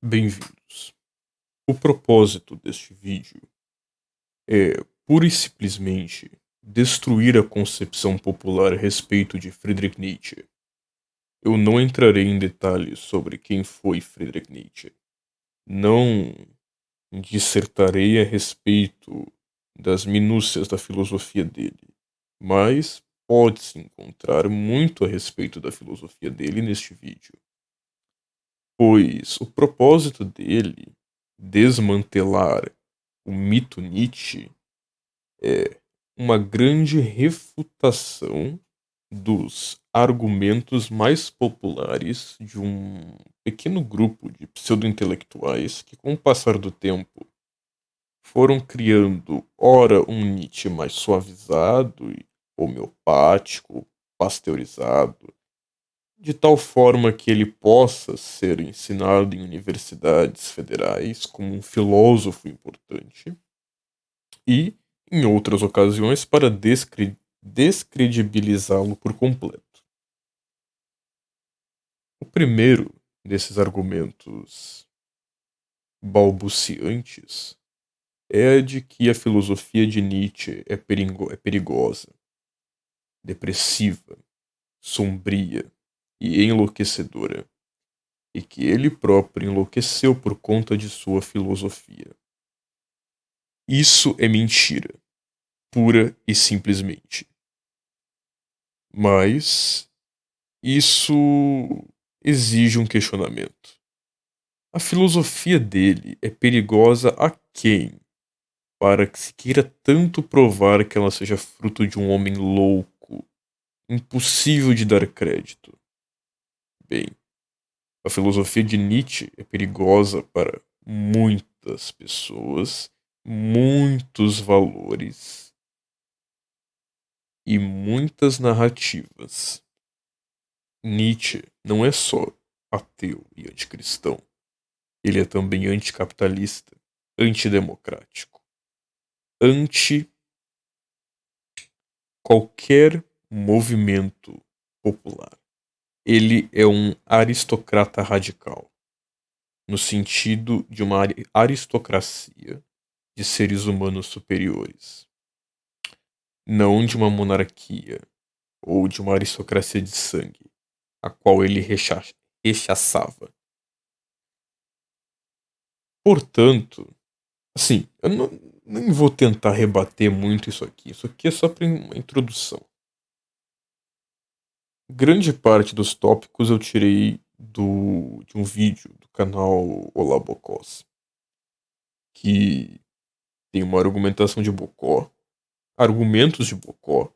Bem-vindos. O propósito deste vídeo é pura e simplesmente destruir a concepção popular a respeito de Friedrich Nietzsche. Eu não entrarei em detalhes sobre quem foi Friedrich Nietzsche. Não dissertarei a respeito das minúcias da filosofia dele, mas pode-se encontrar muito a respeito da filosofia dele neste vídeo, pois o propósito dele desmantelar o mito Nietzsche é uma grande refutação dos argumentos mais populares de um pequeno grupo de pseudo-intelectuais que, com o passar do tempo, foram criando ora um Nietzsche mais suavizado e homeopático, pasteurizado, de tal forma que ele possa ser ensinado em universidades federais como um filósofo importante e, em outras ocasiões, para descredibilizá-lo por completo. O primeiro desses argumentos balbuciantes é a de que a filosofia de Nietzsche é perigosa, depressiva, sombria e enlouquecedora, e que ele próprio enlouqueceu por conta de sua filosofia. Isso é mentira, pura e simplesmente. Mas isso exige um questionamento. A filosofia dele é perigosa a quem? Para que se queira tanto provar que ela seja fruto de um homem louco, impossível de dar crédito. Bem, a filosofia de Nietzsche é perigosa para muitas pessoas, muitos valores e muitas narrativas. Nietzsche não é só ateu e anticristão. Ele é também anticapitalista, antidemocrático, anti qualquer movimento popular. Ele é um aristocrata radical, no sentido de uma aristocracia de seres humanos superiores, não de uma monarquia ou de uma aristocracia de sangue, a qual ele rechaçava. Portanto, assim, eu nem vou tentar rebater muito isso aqui. Isso aqui é só para uma introdução. Grande parte dos tópicos eu tirei de um vídeo do canal Olá Bocós, que tem uma argumentação de Bocó, argumentos de Bocó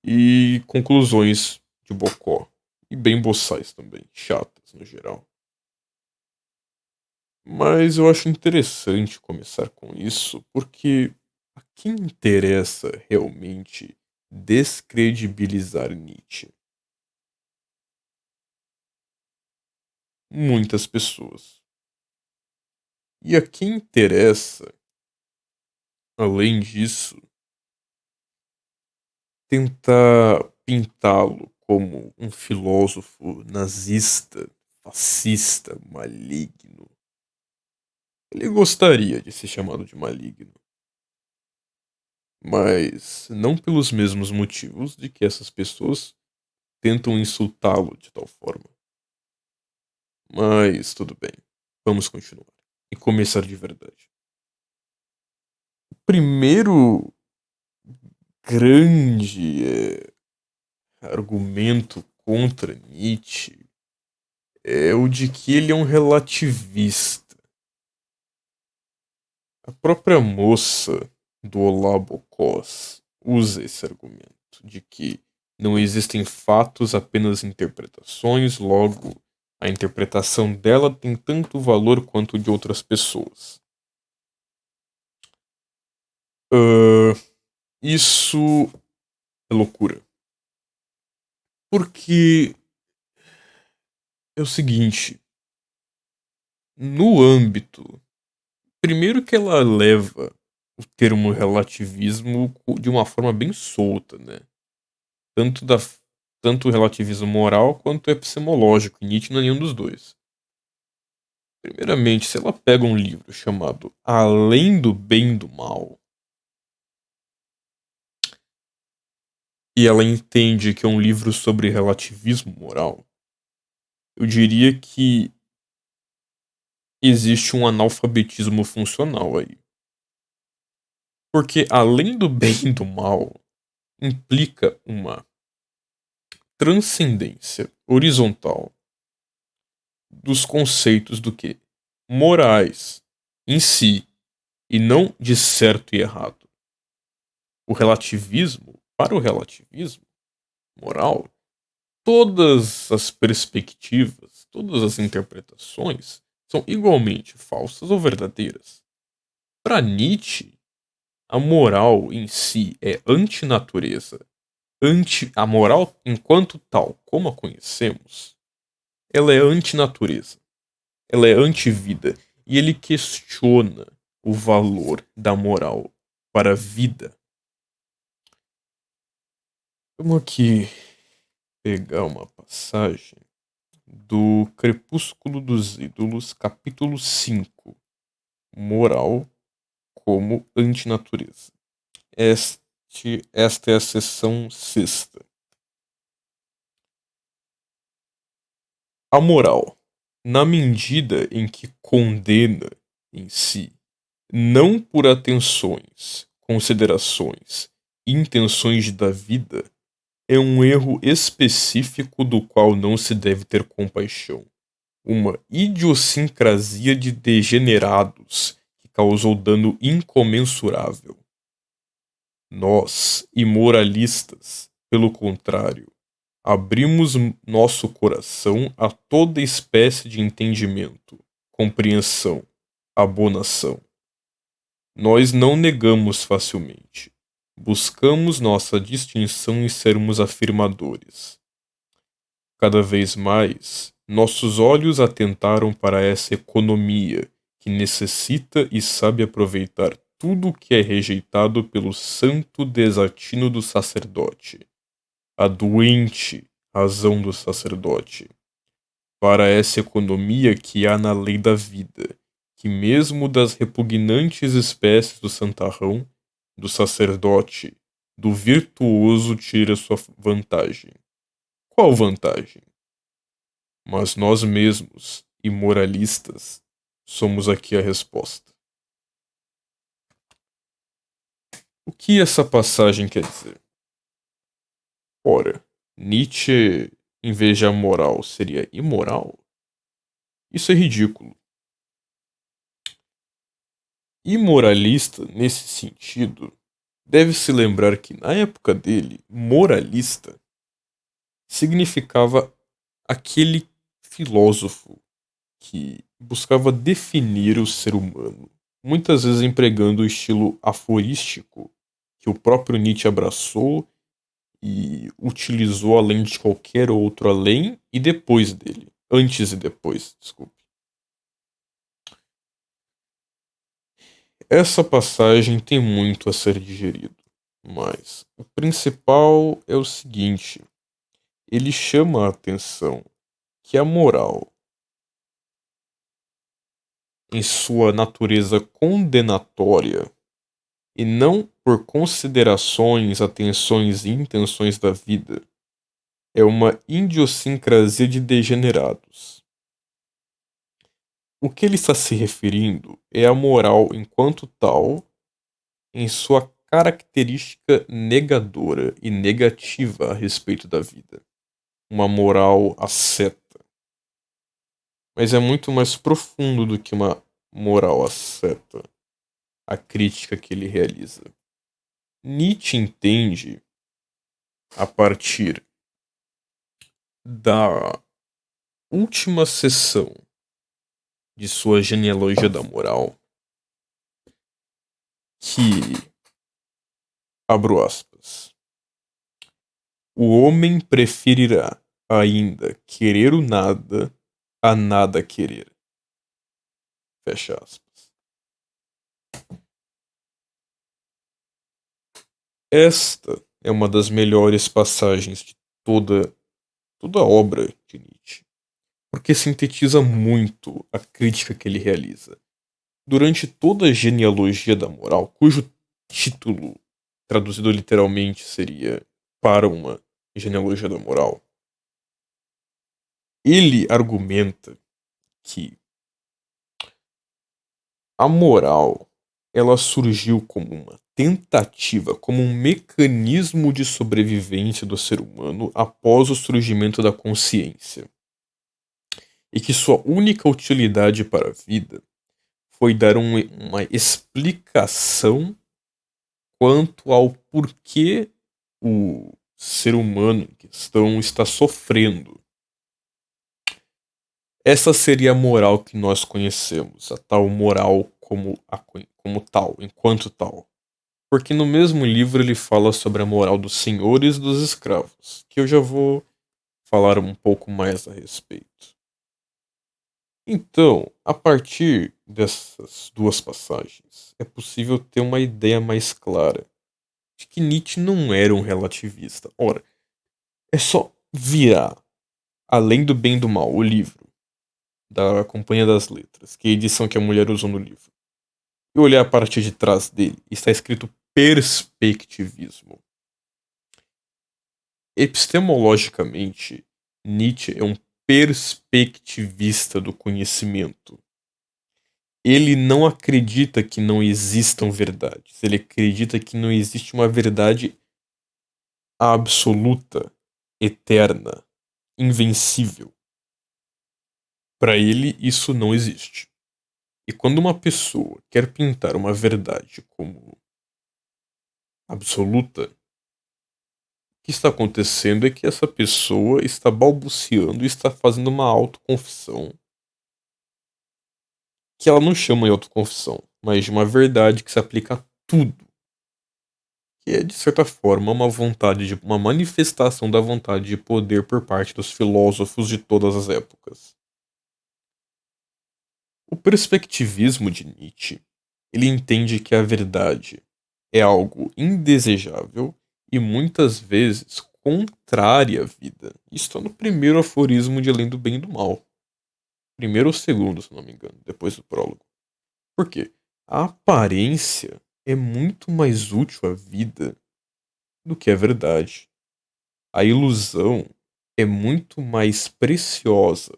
e conclusões de Bocó. E bem boçais também, chatas no geral. Mas eu acho interessante começar com isso, porque a quem interessa realmente descredibilizar Nietzsche? Muitas pessoas. E a quem interessa, além disso, tentar pintá-lo como um filósofo nazista, fascista, maligno. Ele gostaria de ser chamado de maligno, mas não pelos mesmos motivos de que essas pessoas tentam insultá-lo de tal forma. Mas tudo bem, vamos continuar e começar de verdade. O primeiro grande argumento contra Nietzsche é o de que ele é um relativista. A própria moça do Olá Bocós usa esse argumento de que não existem fatos, apenas interpretações, logo a interpretação dela tem tanto valor quanto de outras pessoas. Ah, isso é loucura. Porque é o seguinte, no âmbito, primeiro que ela leva o termo relativismo de uma forma bem solta, né? Tanto da tanto o relativismo moral quanto o epistemológico. Nietzsche não é nenhum dos dois. Primeiramente, se ela pega um livro chamado Além do Bem e do Mal e ela entende que é um livro sobre relativismo moral, eu diria que existe um analfabetismo funcional aí. Porque além do bem e do mal, implica uma transcendência horizontal dos conceitos do que? Morais em si, e não de certo e errado. O relativismo, para o relativismo moral, todas as perspectivas, todas as interpretações são igualmente falsas ou verdadeiras. Para Nietzsche, a moral em si é antinatureza. A moral, enquanto tal, como a conhecemos, ela é antinatureza. Ela é antivida. E ele questiona o valor da moral para a vida. Vamos aqui pegar uma passagem do Crepúsculo dos Ídolos, capítulo 5, Moral como antinatureza. Esta é a seção sexta. A moral, na medida em que condena em si, não por atenções, considerações e intenções da vida, é um erro específico do qual não se deve ter compaixão. Uma idiosincrasia de degenerados que causou dano incomensurável. Nós, imoralistas, pelo contrário, abrimos nosso coração a toda espécie de entendimento, compreensão, abonação. Nós não negamos facilmente. Buscamos nossa distinção em sermos afirmadores. Cada vez mais, nossos olhos atentaram para essa economia que necessita e sabe aproveitar tudo o que é rejeitado pelo santo desatino do sacerdote, a doente razão do sacerdote, para essa economia que há na lei da vida, que mesmo das repugnantes espécies do santarrão, do sacerdote, do virtuoso tira sua vantagem. Qual vantagem? Mas nós mesmos, imoralistas, somos aqui a resposta. O que essa passagem quer dizer? Ora, Nietzsche, em vez de amoral, seria imoral? Isso é ridículo. Imoralista, nesse sentido, deve-se lembrar que na época dele, moralista significava aquele filósofo que buscava definir o ser humano, muitas vezes empregando o estilo aforístico que o próprio Nietzsche abraçou e utilizou além de qualquer outro além e depois dele. Antes e depois, desculpe. Essa passagem tem muito a ser digerido, mas o principal é o seguinte: ele chama a atenção que a moral, em sua natureza condenatória, e não por considerações, atenções e intenções da vida, é uma idiosincrasia de degenerados. O que ele está se referindo é a moral enquanto tal, em sua característica negadora e negativa a respeito da vida. Uma moral asceta. Mas é muito mais profundo do que uma moral asceta, a crítica que ele realiza. Nietzsche entende, a partir da última seção de sua genealogia da moral, que, abro aspas, o homem preferirá ainda querer o nada a nada querer. Fecha aspas. Esta é uma das melhores passagens de toda a obra de Nietzsche. porque sintetiza muito a crítica que ele realiza. Durante toda a genealogia da moral, cujo título, traduzido literalmente, seria Para uma Genealogia da Moral, ele argumenta que a moral ela surgiu como uma tentativa, como um mecanismo de sobrevivência do ser humano após o surgimento da consciência, e que sua única utilidade para a vida foi dar uma explicação quanto ao porquê o ser humano em questão está sofrendo. Essa seria a moral que nós conhecemos, a tal moral como tal, enquanto tal. Porque no mesmo livro ele fala sobre a moral dos senhores e dos escravos, que eu já vou falar um pouco mais a respeito. Então, a partir dessas duas passagens, é possível ter uma ideia mais clara de que Nietzsche não era um relativista. Ora, é só virar Além do Bem e do Mal, o livro, da Companhia das Letras, que é a edição que a mulher usou no livro, e olhar a partir de trás dele, está escrito perspectivismo. Epistemologicamente, Nietzsche é um perspectivista do conhecimento. Ele não acredita que não existam verdades. Ele acredita que não existe uma verdade absoluta, eterna, invencível. Para ele, isso não existe. E quando uma pessoa quer pintar uma verdade como absoluta, o que está acontecendo é que essa pessoa está balbuciando e está fazendo uma autoconfissão, que ela não chama de autoconfissão, mas de uma verdade que se aplica a tudo, que é de certa forma uma manifestação da vontade de poder por parte dos filósofos de todas as épocas. O perspectivismo de Nietzsche, ele entende que a verdade é algo indesejável e muitas vezes contrária à vida. Isso está no primeiro aforismo de Além do Bem e do Mal. Primeiro ou segundo, se não me engano, depois do prólogo. Por quê? A aparência é muito mais útil à vida do que a verdade. A ilusão é muito mais preciosa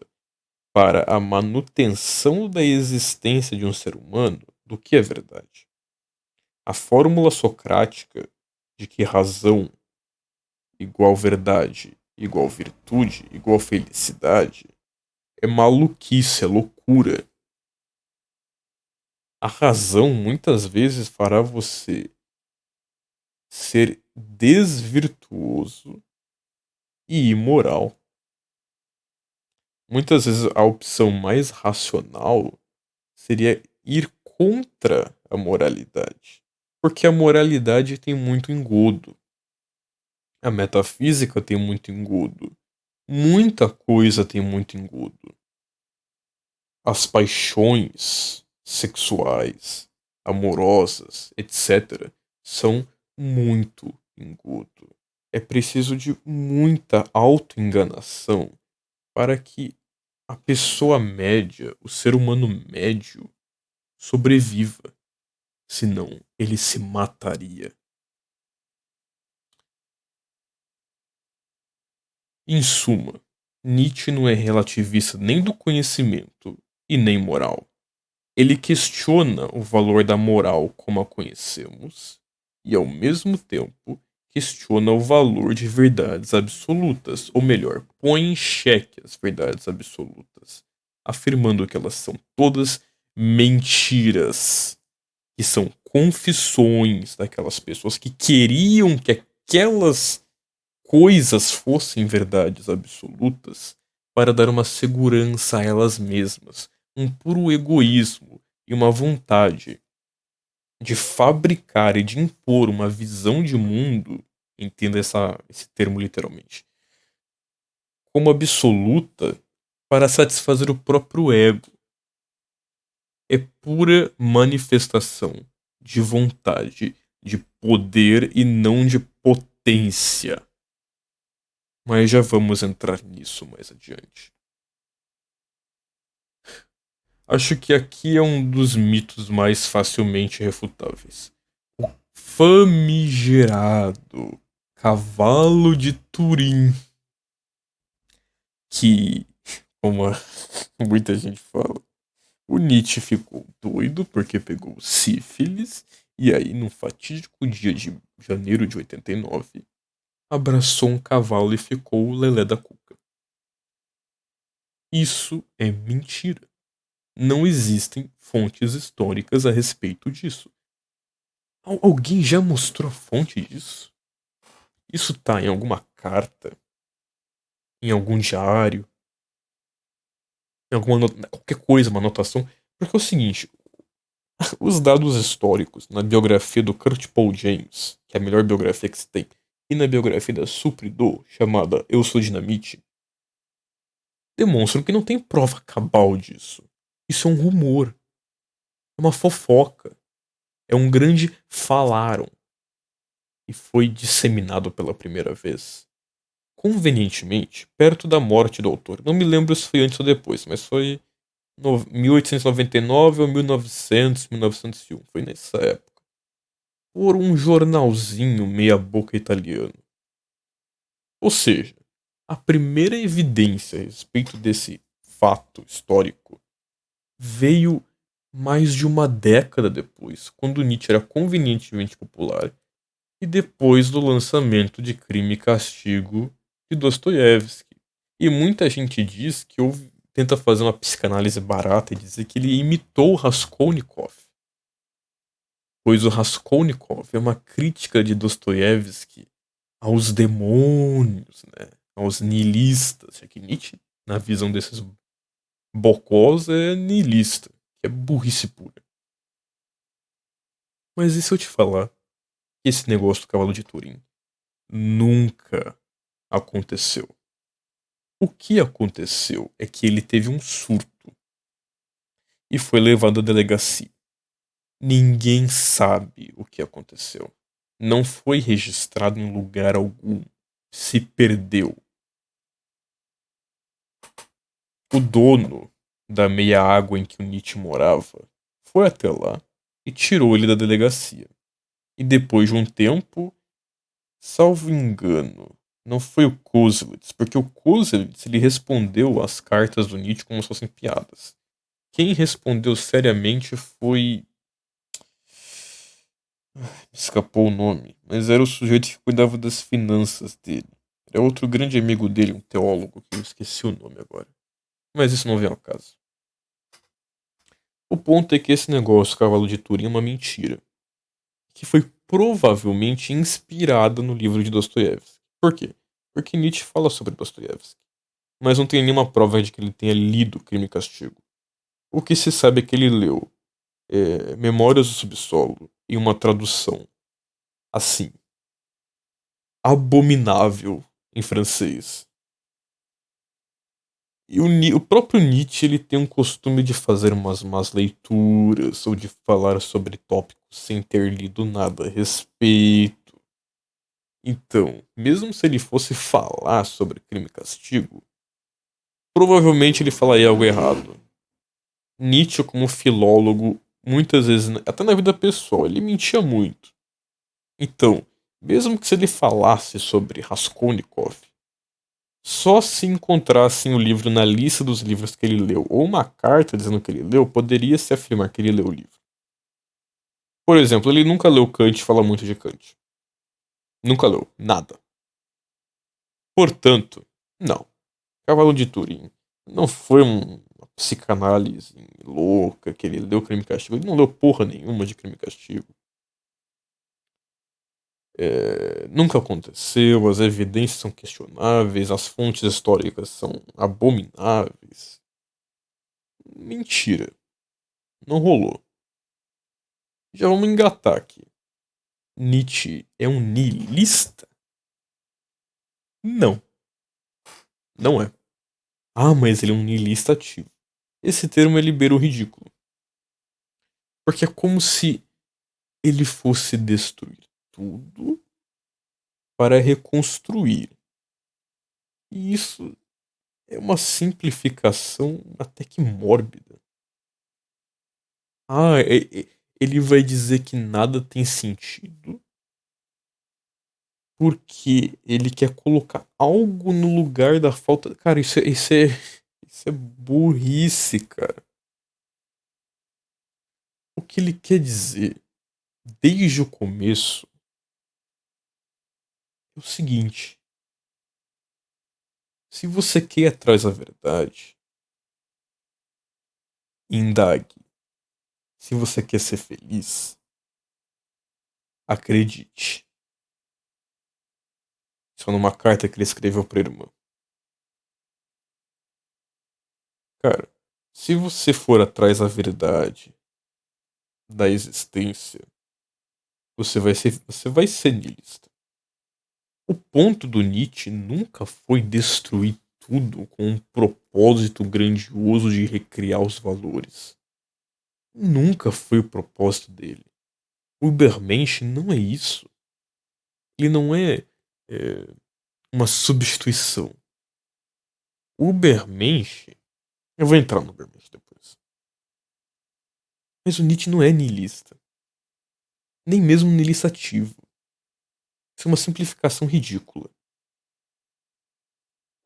para a manutenção da existência de um ser humano do que a verdade. A fórmula socrática de que razão igual verdade igual virtude igual felicidade é maluquice, é loucura. A razão muitas vezes fará você ser desvirtuoso e imoral. Muitas vezes a opção mais racional seria ir contra a moralidade, porque a moralidade tem muito engodo. A metafísica tem muito engodo. Muita coisa tem muito engodo. As paixões sexuais, amorosas, etc., são muito engodo. É preciso de muita autoenganação para que a pessoa média, o ser humano médio, sobreviva. Senão, ele se mataria. Em suma, Nietzsche não é relativista nem do conhecimento e nem moral. Ele questiona o valor da moral como a conhecemos e, ao mesmo tempo, questiona o valor de verdades absolutas, ou melhor, põe em xeque as verdades absolutas, afirmando que elas são todas mentiras, que são confissões daquelas pessoas que queriam que aquelas coisas fossem verdades absolutas para dar uma segurança a elas mesmas, um puro egoísmo e uma vontade de fabricar e de impor uma visão de mundo, entenda esse termo literalmente, como absoluta para satisfazer o próprio ego. É pura manifestação de vontade, de poder e não de potência. Mas já vamos entrar nisso mais adiante. Acho que aqui é um dos mitos mais facilmente refutáveis. O famigerado cavalo de Turim, que, como muita gente fala, o Nietzsche ficou doido porque pegou sífilis, e aí, num fatídico dia de janeiro de 89, abraçou um cavalo e ficou o lelé da cuca. Isso é mentira. Não existem fontes históricas a respeito disso. Alguém já mostrou a fonte disso? Isso tá em alguma carta? Em algum diário? Em alguma qualquer coisa, uma anotação? Porque é o seguinte, os dados históricos na biografia do Kurt Paul James, que é a melhor biografia que se tem, e na biografia da Supridor, chamada Eu Sou Dinamite, demonstram que não tem prova cabal disso. Isso é um rumor. É uma fofoca. É um grande falaram. E foi disseminado pela primeira vez, convenientemente, perto da morte do autor. Não me lembro se foi antes ou depois, mas foi 1899 ou 1900, 1901. Foi nessa época. Por um jornalzinho meia-boca italiano. Ou seja, a primeira evidência a respeito desse fato histórico veio mais de uma década depois, quando Nietzsche era convenientemente popular, e depois do lançamento de Crime e Castigo de Dostoiévski. E muita gente diz que tenta fazer uma psicanálise barata e dizer que ele imitou o Raskolnikov, pois o Raskolnikov é uma crítica de Dostoiévski aos demônios, né? Aos nihilistas, já que Nietzsche, na visão desses bocós, é nihilista, que é burrice pura. Mas e se eu te falar que esse negócio do cavalo de Turim nunca aconteceu? O que aconteceu é que ele teve um surto e foi levado à delegacia. Ninguém sabe o que aconteceu. Não foi registrado em lugar algum. Se perdeu. O dono da meia água em que o Nietzsche morava foi até lá e tirou ele da delegacia. E depois de um tempo, salvo engano, não foi o Koselitz, porque o Koselitz ele respondeu às cartas do Nietzsche como se fossem piadas. Quem respondeu seriamente foi. Escapou o nome, mas era o sujeito que cuidava das finanças dele. Era outro grande amigo dele, um teólogo, que eu esqueci o nome agora. Mas isso não vem ao caso. O ponto é que esse negócio, Cavalo de Turim, é uma mentira. Que foi provavelmente inspirada no livro de Dostoiévski. Por quê? Porque Nietzsche fala sobre Dostoiévski. Mas não tem nenhuma prova de que ele tenha lido Crime e Castigo. O que se sabe é que ele leu Memórias do Subsolo em uma tradução assim, abominável em francês. E o próprio Nietzsche ele tem um costume de fazer umas más leituras ou de falar sobre tópicos sem ter lido nada a respeito. Então, mesmo se ele fosse falar sobre crime e castigo, provavelmente ele falaria algo errado. Nietzsche, como filólogo, muitas vezes, até na vida pessoal, ele mentia muito. Então, mesmo que se ele falasse sobre Raskolnikov, só se encontrassem o livro na lista dos livros que ele leu, ou uma carta dizendo que ele leu, poderia se afirmar que ele leu o livro. Por exemplo, ele nunca leu Kant e fala muito de Kant. Nunca leu, nada. Portanto, não. Cavalo de Turim não foi uma psicanálise louca que ele leu Crime e Castigo. Ele não leu porra nenhuma de Crime e Castigo. Nunca aconteceu, as evidências são questionáveis, as fontes históricas são abomináveis. Mentira. Não rolou. Já vamos engatar aqui. Nietzsche é um niilista? Não, não é. Ah, mas ele é um niilista ativo. Esse termo libera o ridículo. Porque é como se ele fosse destruir tudo para reconstruir. E isso é uma simplificação até que mórbida. Ele vai dizer que nada tem sentido porque ele quer colocar algo no lugar da falta. Cara, isso é burrice, cara. O que ele quer dizer desde o começo é o seguinte: se você quer ir atrás da verdade, indague. Se você quer ser feliz, acredite. Isso é numa carta que ele escreveu pra irmã. Cara, se você for atrás da verdade, da existência, você vai ser niilista. O ponto do Nietzsche nunca foi destruir tudo com um propósito grandioso de recriar os valores. Nunca foi o propósito dele. O Übermensch não é isso. Ele não é uma substituição. O Übermensch. Eu vou entrar no Übermensch depois. Mas o Nietzsche não é niilista. Nem mesmo niilista ativo. Isso é uma simplificação ridícula.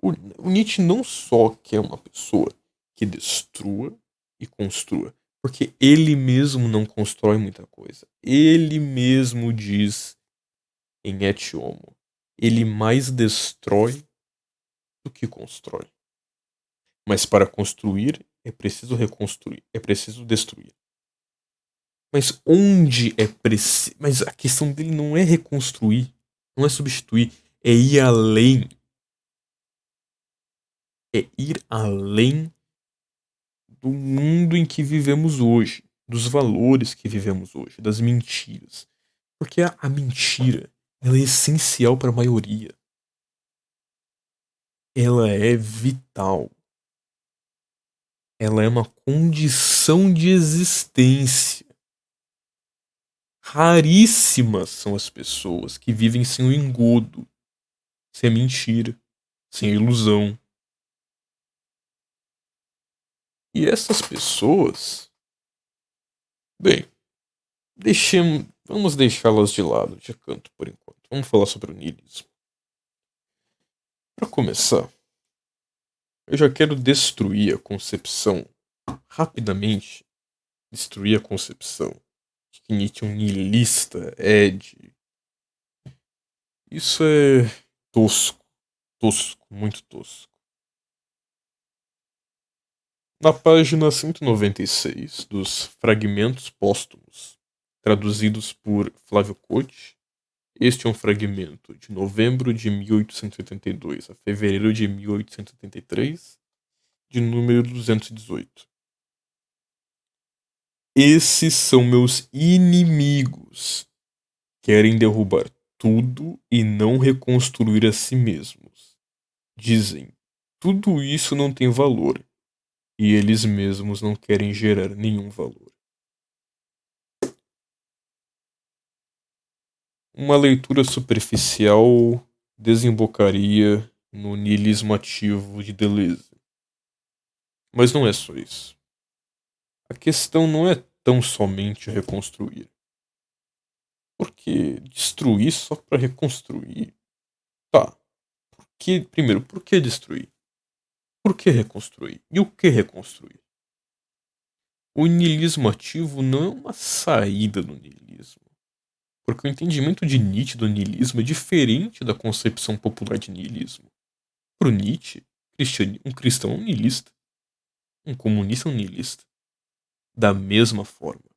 O Nietzsche não só quer uma pessoa que destrua e construa, porque ele mesmo não constrói muita coisa. Ele mesmo diz em Et Homo, ele mais destrói do que constrói. Mas para construir é preciso reconstruir, é preciso destruir. Mas onde é preciso? Mas a questão dele não é reconstruir, não é substituir, é ir além. É ir além do mundo em que vivemos hoje, dos valores que vivemos hoje, das mentiras. Porque a mentira, ela é essencial para a maioria. Ela é vital. Ela é uma condição de existência. Raríssimas são as pessoas que vivem sem o engodo, sem a mentira, sem a ilusão. E essas pessoas, bem, vamos deixá-las de lado, de canto por enquanto. Vamos falar sobre o niilismo. Para começar, eu já quero destruir a concepção, rapidamente, destruir a concepção de que Nietzsche é um niilista, Isso é tosco, tosco, muito tosco. Na página 196 dos Fragmentos Póstumos, traduzidos por Flávio Cote, este é um fragmento de novembro de 1882 a fevereiro de 1883, de número 218. Esses são meus inimigos. Querem derrubar tudo e não reconstruir a si mesmos. Dizem: tudo isso não tem valor. E eles mesmos não querem gerar nenhum valor. Uma leitura superficial desembocaria no niilismo ativo de Deleuze. Mas não é só isso. A questão não é tão somente reconstruir. Porque destruir só para reconstruir. Tá. Primeiro, por que destruir? Por que reconstruir? E o que reconstruir? O niilismo ativo não é uma saída do niilismo. Porque o entendimento de Nietzsche do niilismo é diferente da concepção popular de niilismo. Para o Nietzsche, um cristão é um niilista. Um comunista é um niilista. Da mesma forma.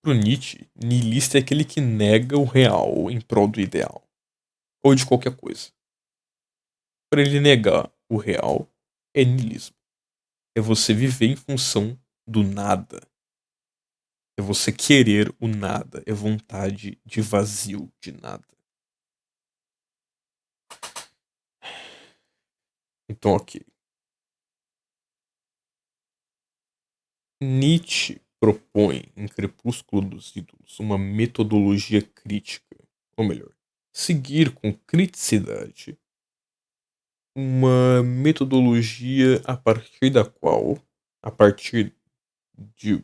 Para o Nietzsche, niilista é aquele que nega o real em prol do ideal. Ou de qualquer coisa. Para ele negar o real é niilismo. É você viver em função do nada. É você querer o nada. É vontade de vazio, de nada. Então, ok. Nietzsche propõe em Crepúsculo dos Ídolos uma metodologia crítica. Ou melhor, seguir com criticidade uma metodologia a partir de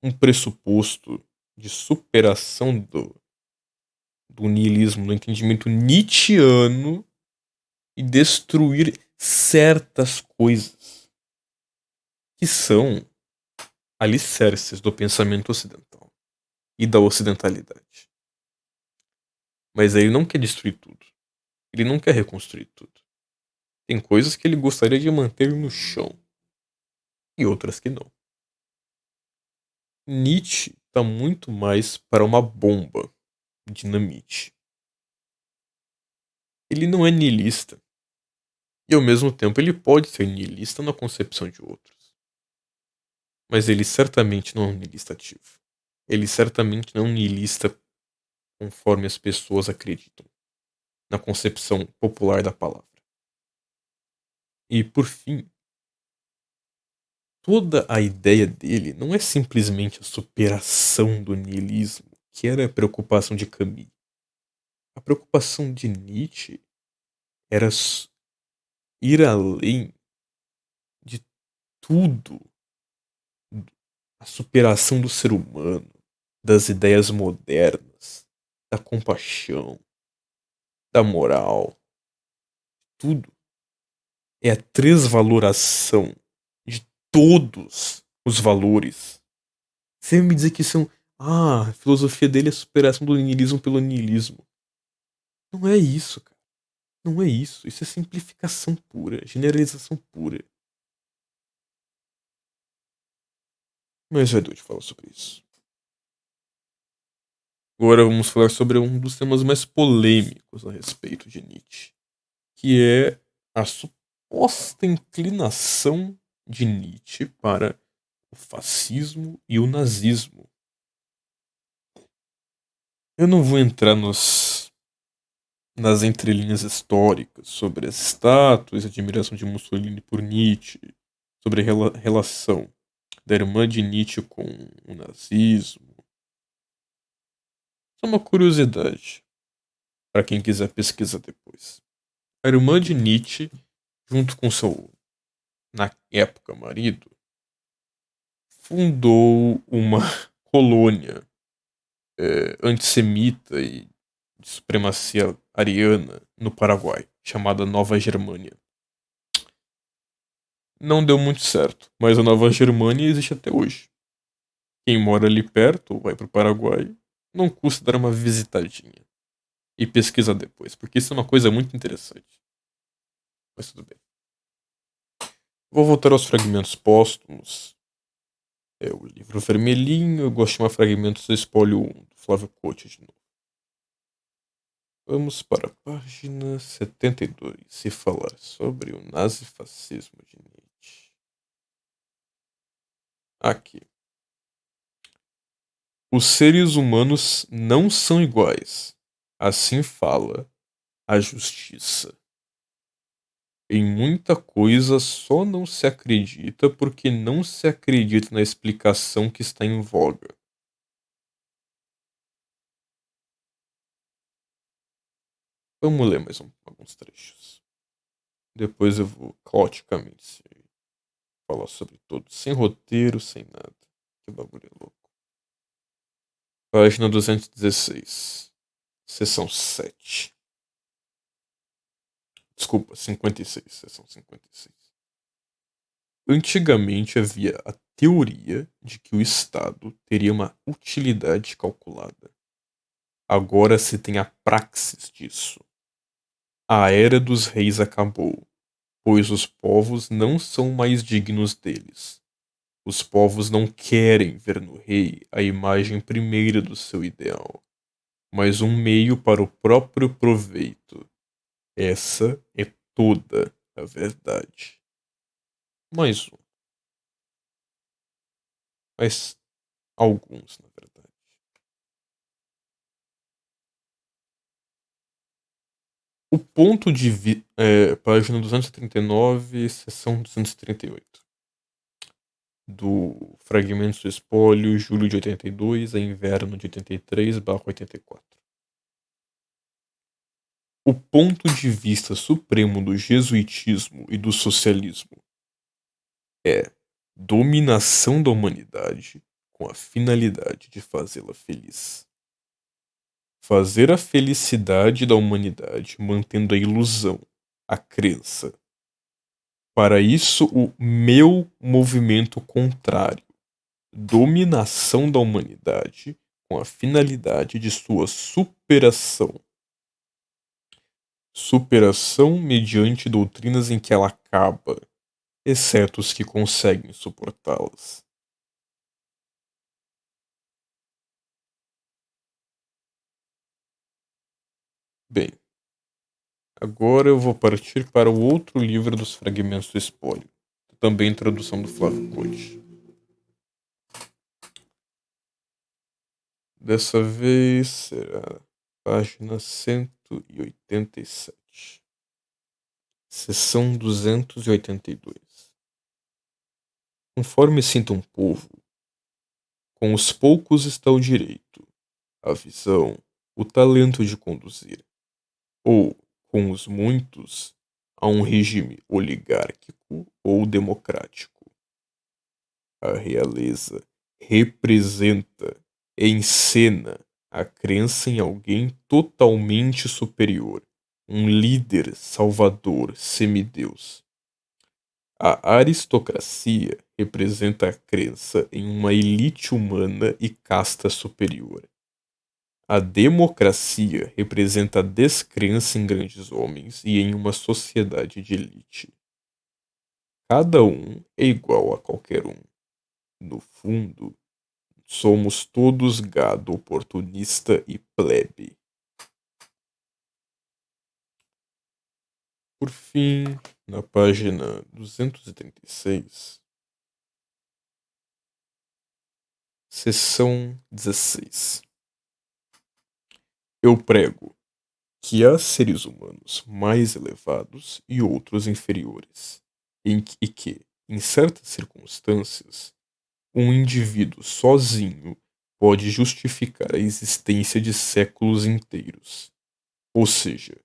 um pressuposto de superação do niilismo, do entendimento nietzschiano e destruir certas coisas que são alicerces do pensamento ocidental e da ocidentalidade. Mas ele não quer destruir tudo. Ele não quer reconstruir tudo. Tem coisas que ele gostaria de manter no chão e outras que não. Nietzsche está muito mais para uma bomba, dinamite. Ele não é niilista. E ao mesmo tempo ele pode ser niilista na concepção de outros. Mas ele certamente não é um niilista ativo. Ele certamente não é um niilista conforme as pessoas acreditam, na concepção popular da palavra. E por fim, toda a ideia dele não é simplesmente a superação do niilismo, que era a preocupação de Camus. A preocupação de Nietzsche era ir além de tudo, a superação do ser humano, das ideias modernas, da compaixão, da moral, tudo. É a transvaloração de todos os valores. Você vai me dizer que são. Ah, a filosofia dele é a superação do niilismo pelo niilismo. Não é isso, cara. Não é isso. Isso é simplificação pura, generalização pura. Mas já deu de falar sobre isso. Agora vamos falar sobre um dos temas mais polêmicos a respeito de Nietzsche, que é a suposta inclinação de Nietzsche para o fascismo e o nazismo. Eu não vou entrar nas entrelinhas históricas sobre as estátuas e a admiração de Mussolini por Nietzsche, sobre a relação da irmã de Nietzsche com o nazismo. Só uma curiosidade para quem quiser pesquisar depois. A irmã de Nietzsche, junto com seu, na época, marido, fundou uma colônia antissemita e de supremacia ariana no Paraguai, chamada Nova Germânia. Não deu muito certo, mas a Nova Germânia existe até hoje. Quem mora ali perto ou vai pro Paraguai, não custa dar uma visitadinha e pesquisar depois, porque isso é uma coisa muito interessante. Mas tudo bem. Vou voltar aos fragmentos póstumos. É o livro vermelhinho, eu gosto de chamar fragmentos do espólio 1, do Flávio Couto de novo. Vamos para a página 72 e falar sobre o nazifascismo de Nietzsche. Aqui. Os seres humanos não são iguais. Assim fala a justiça. Em muita coisa só não se acredita porque não se acredita na explicação que está em voga. Vamos ler mais alguns trechos. Depois eu vou caoticamente falar sobre todos, sem roteiro, sem nada. Que bagulho é louco. Página 216. Seção 7. Desculpa, 56. Seção 56. Antigamente havia a teoria de que o Estado teria uma utilidade calculada. Agora se tem a praxis disso. A era dos reis acabou, pois os povos não são mais dignos deles. Os povos não querem ver no rei a imagem primeira do seu ideal, mas um meio para o próprio proveito. Essa é toda a verdade. Mais um. Mas alguns, na verdade. O ponto de vista. Página 239, seção 238. Do Fragmentos do Espólio, julho de 82 a inverno de 83/84. O ponto de vista supremo do jesuitismo e do socialismo é dominação da humanidade com a finalidade de fazê-la feliz. Fazer a felicidade da humanidade mantendo a ilusão, a crença. Para isso, o meu movimento contrário, dominação da humanidade com a finalidade de sua superação. Superação mediante doutrinas em que ela acaba, exceto os que conseguem suportá-las. Bem, agora eu vou partir para o outro livro dos Fragmentos do Espólio, também tradução do Flávio Code. Dessa vez será página 187, seção 282. Conforme sinta um povo, com os poucos está o direito, a visão, o talento de conduzir, ou, com os muitos, a um regime oligárquico ou democrático. A realeza representa, encena a crença em alguém totalmente superior, um líder salvador, semideus. A aristocracia representa a crença em uma elite humana e casta superior. A democracia representa a descrença em grandes homens e em uma sociedade de elite. Cada um é igual a qualquer um. No fundo, somos todos gado oportunista e plebe. Por fim, na página 236, seção 16. Eu prego que há seres humanos mais elevados e outros inferiores, e que, em certas circunstâncias, um indivíduo sozinho pode justificar a existência de séculos inteiros. Ou seja,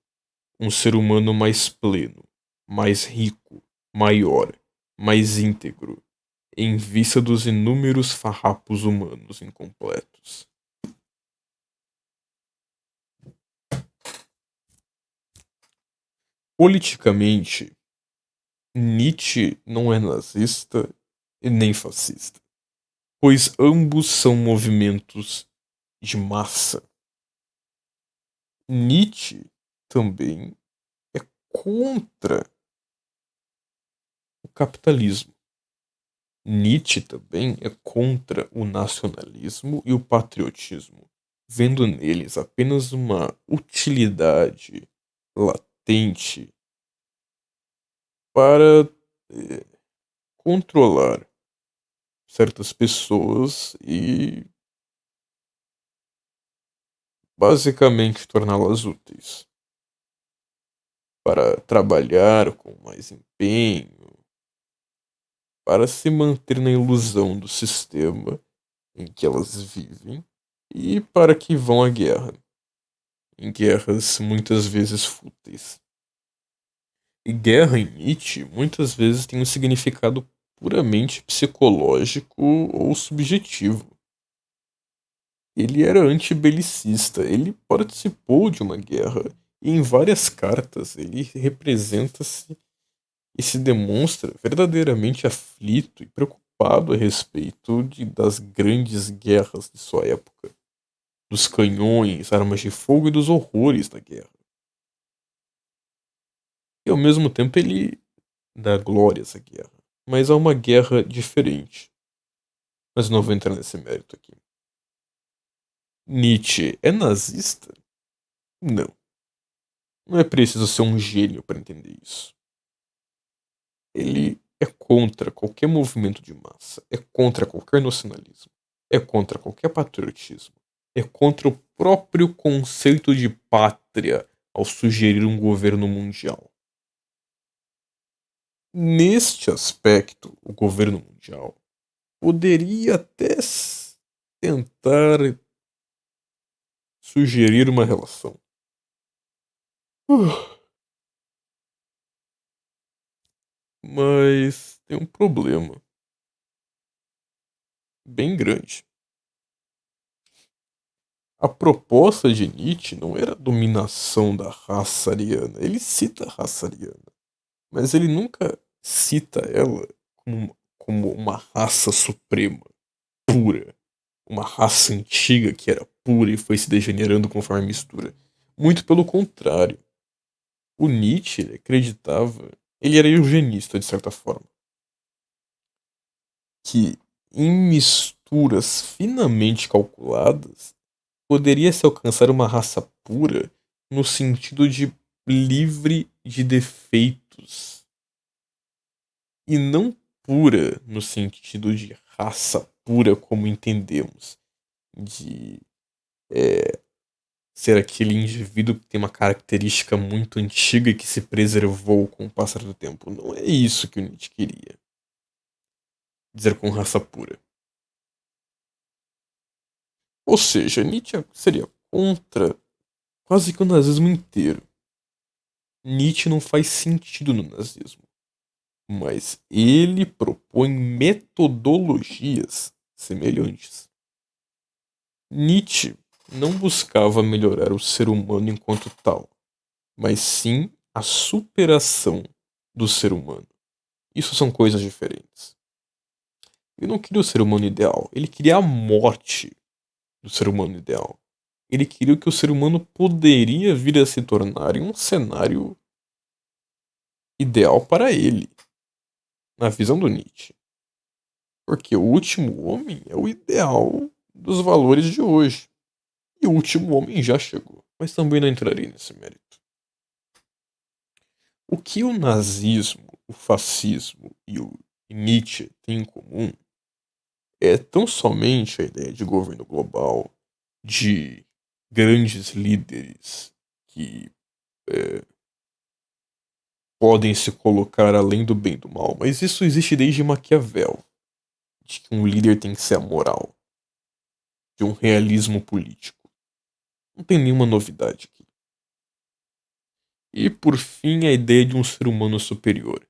um ser humano mais pleno, mais rico, maior, mais íntegro, em vista dos inúmeros farrapos humanos incompletos. Politicamente, Nietzsche não é nazista e nem fascista, pois ambos são movimentos de massa. Nietzsche também é contra o capitalismo. Nietzsche também é contra o nacionalismo e o patriotismo, vendo neles apenas uma utilidade latente para controlar certas pessoas e basicamente torná-las úteis para trabalhar com mais empenho, para se manter na ilusão do sistema em que elas vivem e para que vão à guerra, em guerras muitas vezes fúteis. E guerra em Nietzsche muitas vezes tem um significado puramente psicológico ou subjetivo. Ele era antibelicista, ele participou de uma guerra e em várias cartas ele representa-se e se demonstra verdadeiramente aflito e preocupado a respeito das grandes guerras de sua época, dos canhões, armas de fogo e dos horrores da guerra. E ao mesmo tempo ele dá glória a essa guerra. Mas há uma guerra diferente. Mas não vou entrar nesse mérito aqui. Nietzsche é nazista? Não. Não é preciso ser um gênio para entender isso. Ele é contra qualquer movimento de massa, é contra qualquer nacionalismo, é contra qualquer patriotismo, é contra o próprio conceito de pátria ao sugerir um governo mundial. Neste aspecto, o governo mundial poderia até tentar sugerir uma relação. Mas tem um problema. bem grande. A proposta de Nietzsche não era a dominação da raça ariana. Ele cita a raça ariana, mas ele nunca cita ela como uma raça suprema, pura. Uma raça antiga que era pura e foi se degenerando conforme a mistura. Muito pelo contrário. O Nietzsche ele acreditava, ele era eugenista de certa forma, que em misturas finamente calculadas poderia se alcançar uma raça pura no sentido de livre de defeitos e não pura no sentido de raça pura como entendemos, de ser aquele indivíduo que tem uma característica muito antiga e que se preservou com o passar do tempo. Não é isso que o Nietzsche queria dizer com raça pura. Ou seja, Nietzsche seria contra quase que o nazismo inteiro. Nietzsche não faz sentido no nazismo, mas ele propõe metodologias semelhantes. Nietzsche não buscava melhorar o ser humano enquanto tal, mas sim a superação do ser humano. Isso são coisas diferentes. Ele não queria o ser humano ideal, ele queria a morte do ser humano ideal. Ele queria o que o ser humano poderia vir a se tornar em um cenário ideal para ele, na visão do Nietzsche. Porque o último homem é o ideal dos valores de hoje. E o último homem já chegou. Mas também não entrarei nesse mérito. O que o nazismo, o fascismo e o Nietzsche têm em comum é tão somente a ideia de governo global, de grandes líderes que é, podem se colocar além do bem e do mal, mas isso existe desde Maquiavel, de que um líder tem que ser amoral, de um realismo político. Não tem nenhuma novidade aqui. E por fim, a ideia de um ser humano superior.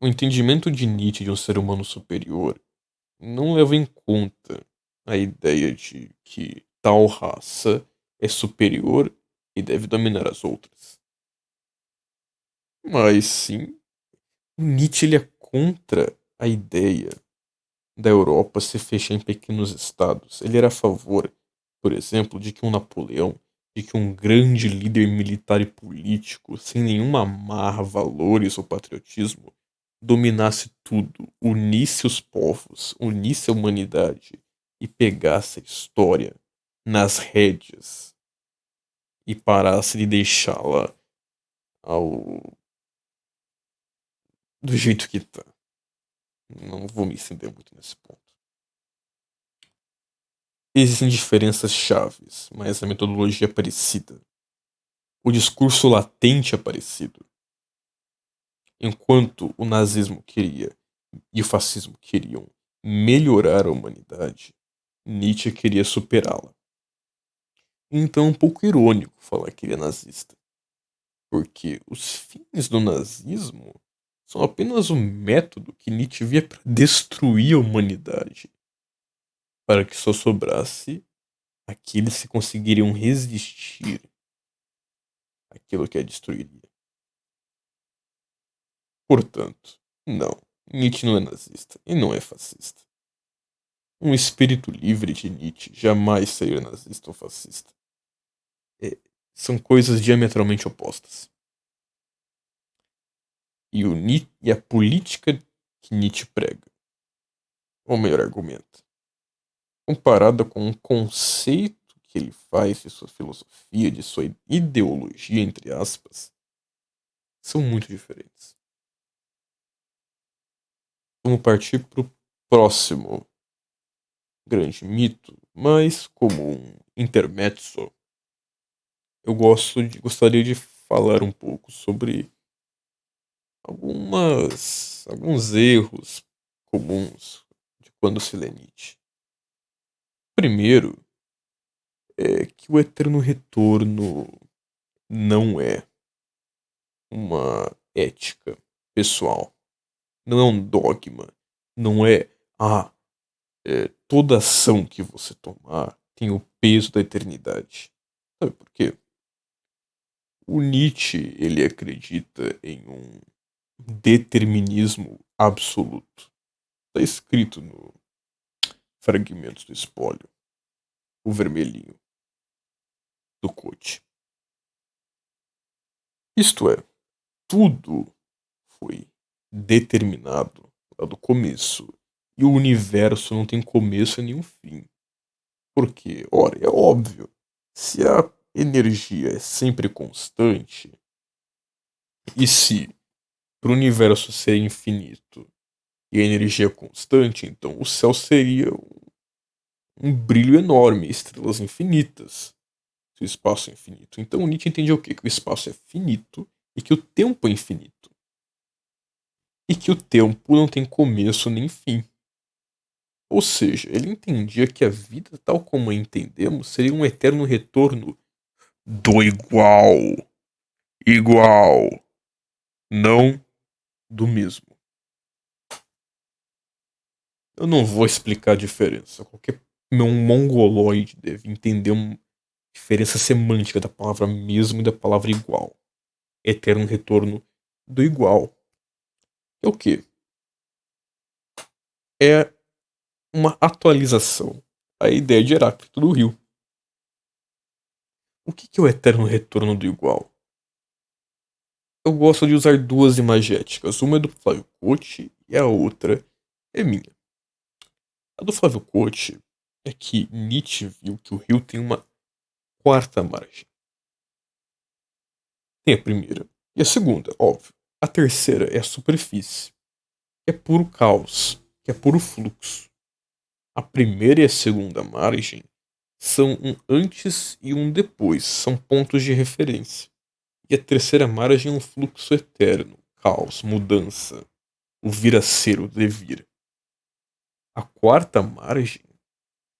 O entendimento de Nietzsche de um ser humano superior não leva em conta a ideia de que tal raça é superior e deve dominar as outras. Mas sim, o Nietzsche ele é contra a ideia da Europa se fechar em pequenos estados. Ele era a favor, por exemplo, de que um Napoleão, de que um grande líder militar e político, sem nenhuma amarra, valores ou patriotismo, dominasse tudo, unisse os povos, unisse a humanidade e pegasse a história nas rédeas e parasse de deixá-la ao do jeito que tá. Não vou me estender muito nesse ponto. Existem diferenças chaves, mas a metodologia é parecida. O discurso latente é parecido. Enquanto o nazismo queria e o fascismo queriam melhorar a humanidade, Nietzsche queria superá-la. Então é um pouco irônico falar que ele é nazista, porque os fins do nazismo são apenas um método que Nietzsche via para destruir a humanidade, para que só sobrasse aqueles que conseguiriam resistir àquilo que a destruiria. Portanto, não, Nietzsche não é nazista e não é fascista. Um espírito livre de Nietzsche jamais seria nazista ou fascista. É, são coisas diametralmente opostas. E a política que Nietzsche prega, ou melhor argumento, comparada com um conceito que ele faz de sua filosofia, de sua ideologia, entre aspas, são muito diferentes. Vamos partir para o próximo grande mito, mas como um intermezzo, gostaria de falar um pouco sobre alguns erros comuns de quando se lê Nietzsche. Primeiro é que o eterno retorno não é uma ética pessoal, não é um dogma, não é Ah, toda ação que você tomar tem o peso da eternidade. Sabe por quê? O Nietzsche, ele acredita em um determinismo absoluto. Está escrito no Fragmentos do Espólio, o vermelhinho do Coach. Isto é, tudo foi determinado lá do começo. E o universo não tem começo e nenhum fim. Porque, ora, é óbvio, se a energia é sempre constante, e se para o universo ser infinito e a energia é constante, então o céu seria um brilho enorme, estrelas infinitas, se o espaço é infinito. Então Nietzsche entende o quê? Que o espaço é finito e que o tempo é infinito. E que o tempo não tem começo nem fim. Ou seja, ele entendia que a vida, tal como a entendemos, seria um eterno retorno do igual. Igual. Não do mesmo. Eu não vou explicar a diferença. Qualquer meu mongoloide deve entender uma diferença semântica da palavra mesmo e da palavra igual. Eterno retorno do igual. É o quê? É uma atualização à ideia de Heráclito do Rio. O que é o eterno retorno do igual? Eu gosto de usar duas imagéticas. Uma é do Flávio Cote e a outra é minha. A do Flávio Cote é que Nietzsche viu que o rio tem uma quarta margem. Tem a primeira e a segunda, óbvio. A terceira é a superfície, que é puro caos, que é puro fluxo. A primeira e a segunda margem são um antes e um depois, são pontos de referência. E a terceira margem é um fluxo eterno, caos, mudança, o vir a ser, o devir. A quarta margem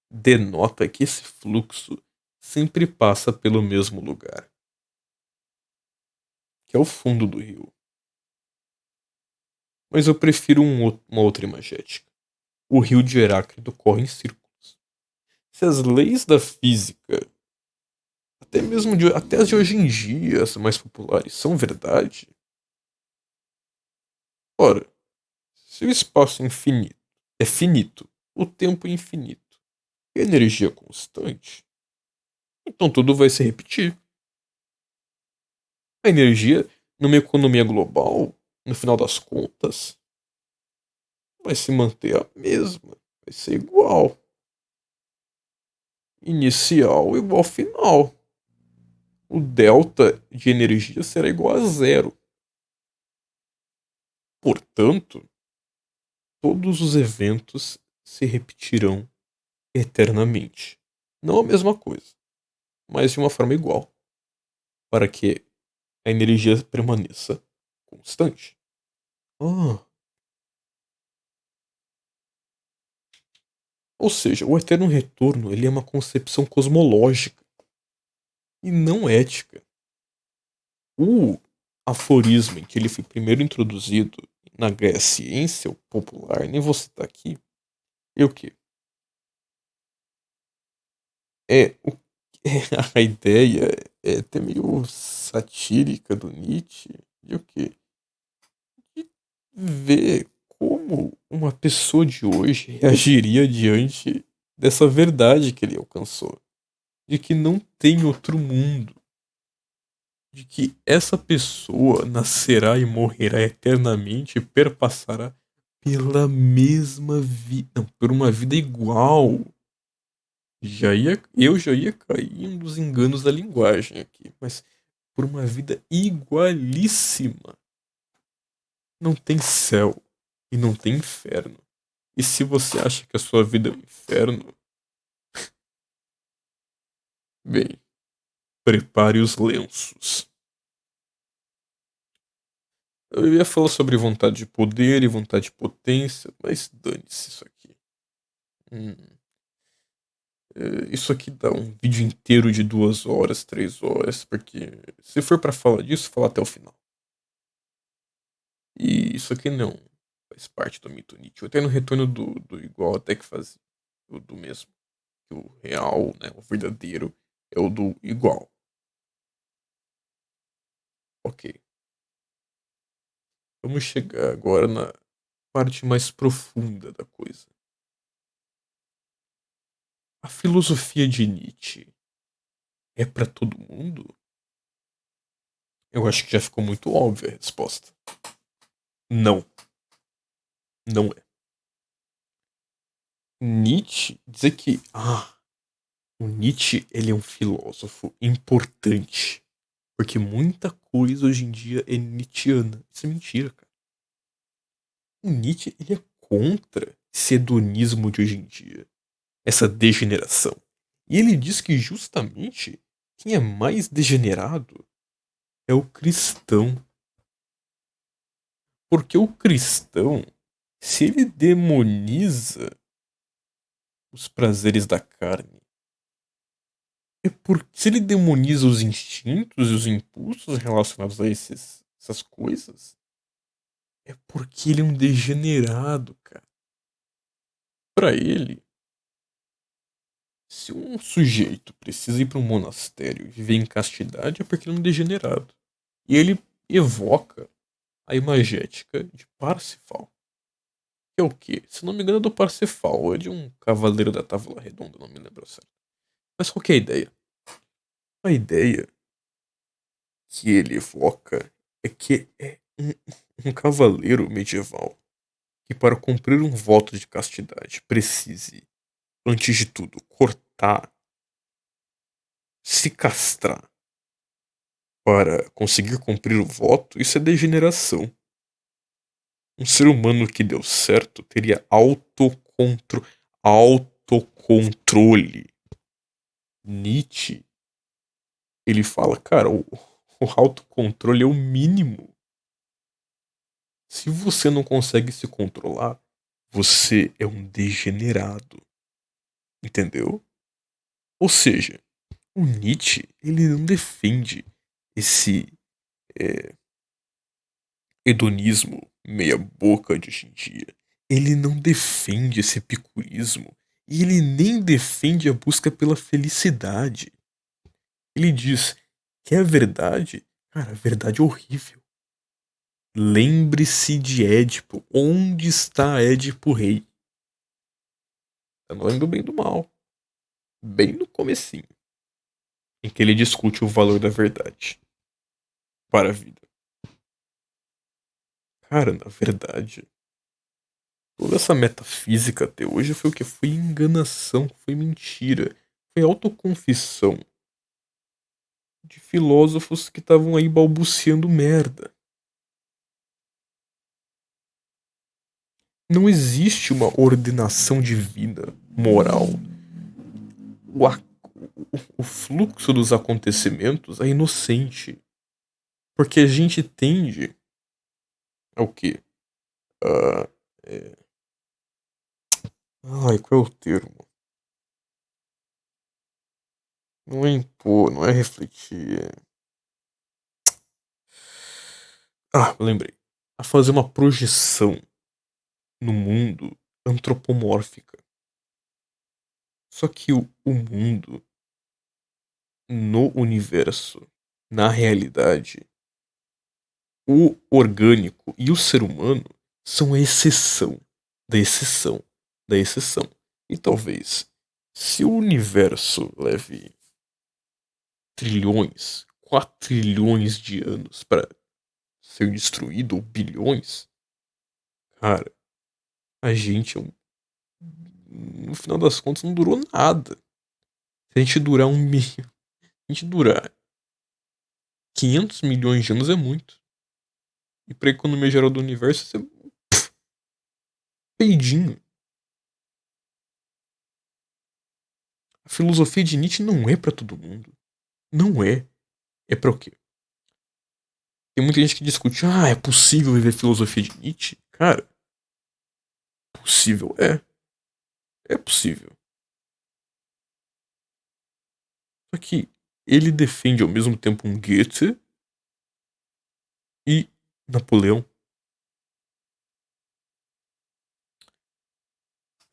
denota que esse fluxo sempre passa pelo mesmo lugar, que é o fundo do rio. Mas eu prefiro uma outra imagética. O rio de Heráclito corre em círculos. Se as leis da física, até as de hoje em dia, as mais populares, são verdade, ora, se o espaço é finito, o tempo é infinito e a energia é constante, então tudo vai se repetir. A energia, numa economia global, no final das contas, vai se manter a mesma, vai ser igual. Inicial igual final. O delta de energia será igual a zero. Portanto, todos os eventos se repetirão eternamente. Não a mesma coisa, mas de uma forma igual, para que a energia permaneça constante. Ah, ou seja, o eterno retorno ele é uma concepção cosmológica e não ética. O aforismo em que ele foi primeiro introduzido na Grécia Ciência Popular, nem vou citar aqui, é o que? É, o, a ideia é até meio satírica do Nietzsche, e o que? De ver como uma pessoa de hoje reagiria diante dessa verdade que ele alcançou. De que não tem outro mundo. De que essa pessoa nascerá e morrerá eternamente e perpassará pela mesma vida. Não, por uma vida igual. Eu já ia cair em um dos enganos da linguagem aqui, mas por uma vida igualíssima. Não tem céu e não tem inferno. E se você acha que a sua vida é um inferno, bem, prepare os lenços. Eu ia falar sobre vontade de poder e vontade de potência, mas dane-se isso aqui. Hum, isso aqui dá um vídeo inteiro de 2 horas, 3 horas, porque se for pra falar disso, fala até o final. E isso aqui não vai faz parte do mito Nietzsche. Até no Retorno do Igual até que faz o do mesmo. Que o real, né, o verdadeiro, é o do igual. Ok. Vamos chegar agora na parte mais profunda da coisa. A filosofia de Nietzsche é para todo mundo? Eu acho que já ficou muito óbvia a resposta. Não, não é. Nietzsche dizer que o Nietzsche ele é um filósofo importante, porque muita coisa hoje em dia é nietzschiana. Isso é mentira, cara. O Nietzsche ele é contra esse hedonismo de hoje em dia, essa degeneração. E ele diz que justamente quem é mais degenerado é o cristão. Porque o cristão, se ele demoniza os prazeres da carne, é porque se ele demoniza os instintos e os impulsos relacionados a essas coisas, é porque ele é um degenerado, cara. Pra ele, se um sujeito precisa ir para um monastério e viver em castidade, é porque ele é um degenerado. E ele evoca a imagética de Parsifal. Que é o quê? Se não me engano, é do Parsifal, ou é de um cavaleiro da Távola Redonda, não me lembro certo. Mas qual que é a ideia? A ideia que ele evoca é que é um cavaleiro medieval que, para cumprir um voto de castidade, precise, antes de tudo, cortar, se castrar para conseguir cumprir o voto, isso é degeneração. Um ser humano que deu certo teria autocontrole. Nietzsche, ele fala, cara, o autocontrole é o mínimo. Se você não consegue se controlar, você é um degenerado. Entendeu? Ou seja, o Nietzsche, ele não defende esse é, hedonismo meia boca de hoje em dia. Ele não defende esse epicurismo. E ele nem defende a busca pela felicidade. Ele diz que a verdade, cara, a verdade é horrível. Lembre-se de Édipo. Onde está Édipo Rei? Tá falando do bem e do mal. Bem no comecinho. Em que ele discute o valor da verdade para a vida. Cara, na verdade, toda essa metafísica até hoje foi o que? Foi enganação, foi mentira, foi autoconfissão de filósofos que estavam aí balbuciando merda. Não existe uma ordenação divina, moral. O, o fluxo dos acontecimentos é inocente. Porque a gente tende ao quê? Ah, é... Ai, qual é o termo? Não é impor, não é refletir. Lembrei. A fazer uma projeção no mundo antropomórfica. Só que o mundo, no universo, na realidade, o orgânico e o ser humano são a exceção da exceção da exceção. E talvez, se o universo leve trilhões, quatrilhões de anos para ser destruído, ou bilhões, cara, a gente, no final das contas, não durou nada. Se a gente durar se a gente durar 500 milhões de anos é muito. E pra economia geral do universo, isso é peidinho. A filosofia de Nietzsche não é pra todo mundo. Não é. É pra o quê? Tem muita gente que discute, é possível viver filosofia de Nietzsche? Cara, possível é. É possível. Só que ele defende ao mesmo tempo um Goethe e Napoleão.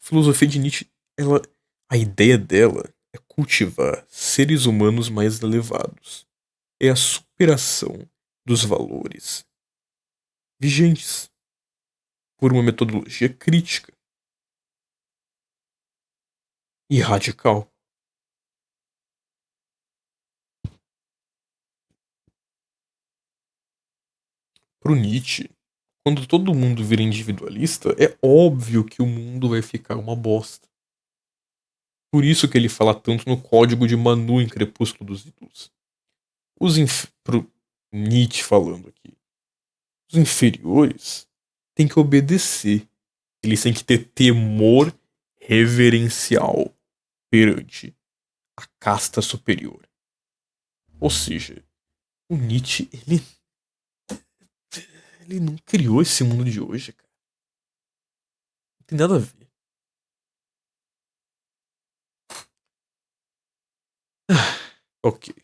filosofia de Nietzsche, a ideia dela é cultivar seres humanos mais elevados. É a superação dos valores vigentes por uma metodologia crítica e radical. Para o Nietzsche, quando todo mundo vira individualista, é óbvio que o mundo vai ficar uma bosta. Por isso que ele fala tanto no Código de Manu em Crepúsculo dos Ídolos. Pro Nietzsche falando aqui. Os inferiores têm que obedecer. Eles têm que ter temor reverencial perante a casta superior. Ou seja, o Nietzsche, ele não criou esse mundo de hoje, cara. Não tem nada a ver. Ok,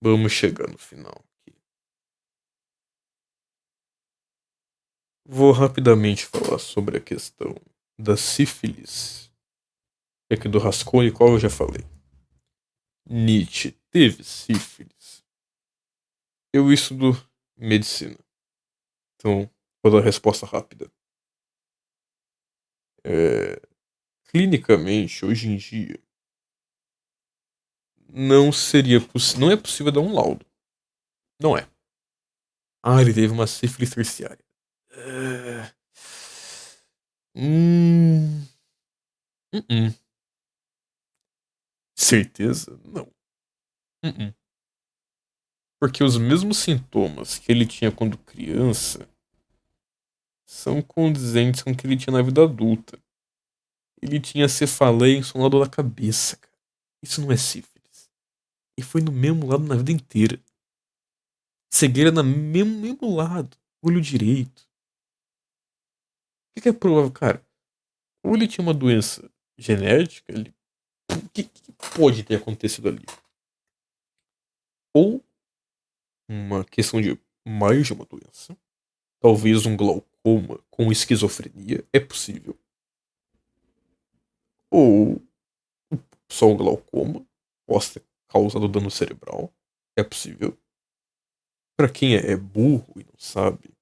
vamos chegar no final aqui. Vou rapidamente falar sobre a questão da sífilis. Aqui do Rascunho, qual eu já falei. Nietzsche teve sífilis. Eu estudo medicina. Então, vou dar a resposta rápida. É, clinicamente, hoje em dia, não é possível dar um laudo. Não é. Ah, ele teve uma sífilis terciária. É, Hum, uh-uh. Certeza? Não. Uh-uh. Porque os mesmos sintomas que ele tinha quando criança são condizentes com o que ele tinha na vida adulta. Ele tinha cefaleia em um lado da cabeça, cara. Isso não é sífilis. E foi no mesmo lado na vida inteira. Cegueira no mesmo lado. Olho direito. O que é provável, cara? Ou ele tinha uma doença genética, o que pode ter acontecido ali? Ou uma questão de mais de uma doença. Talvez um glaucoma com esquizofrenia. É possível. Ou só o glaucoma possa ter causado dano cerebral. É possível. Pra quem é burro e não sabe,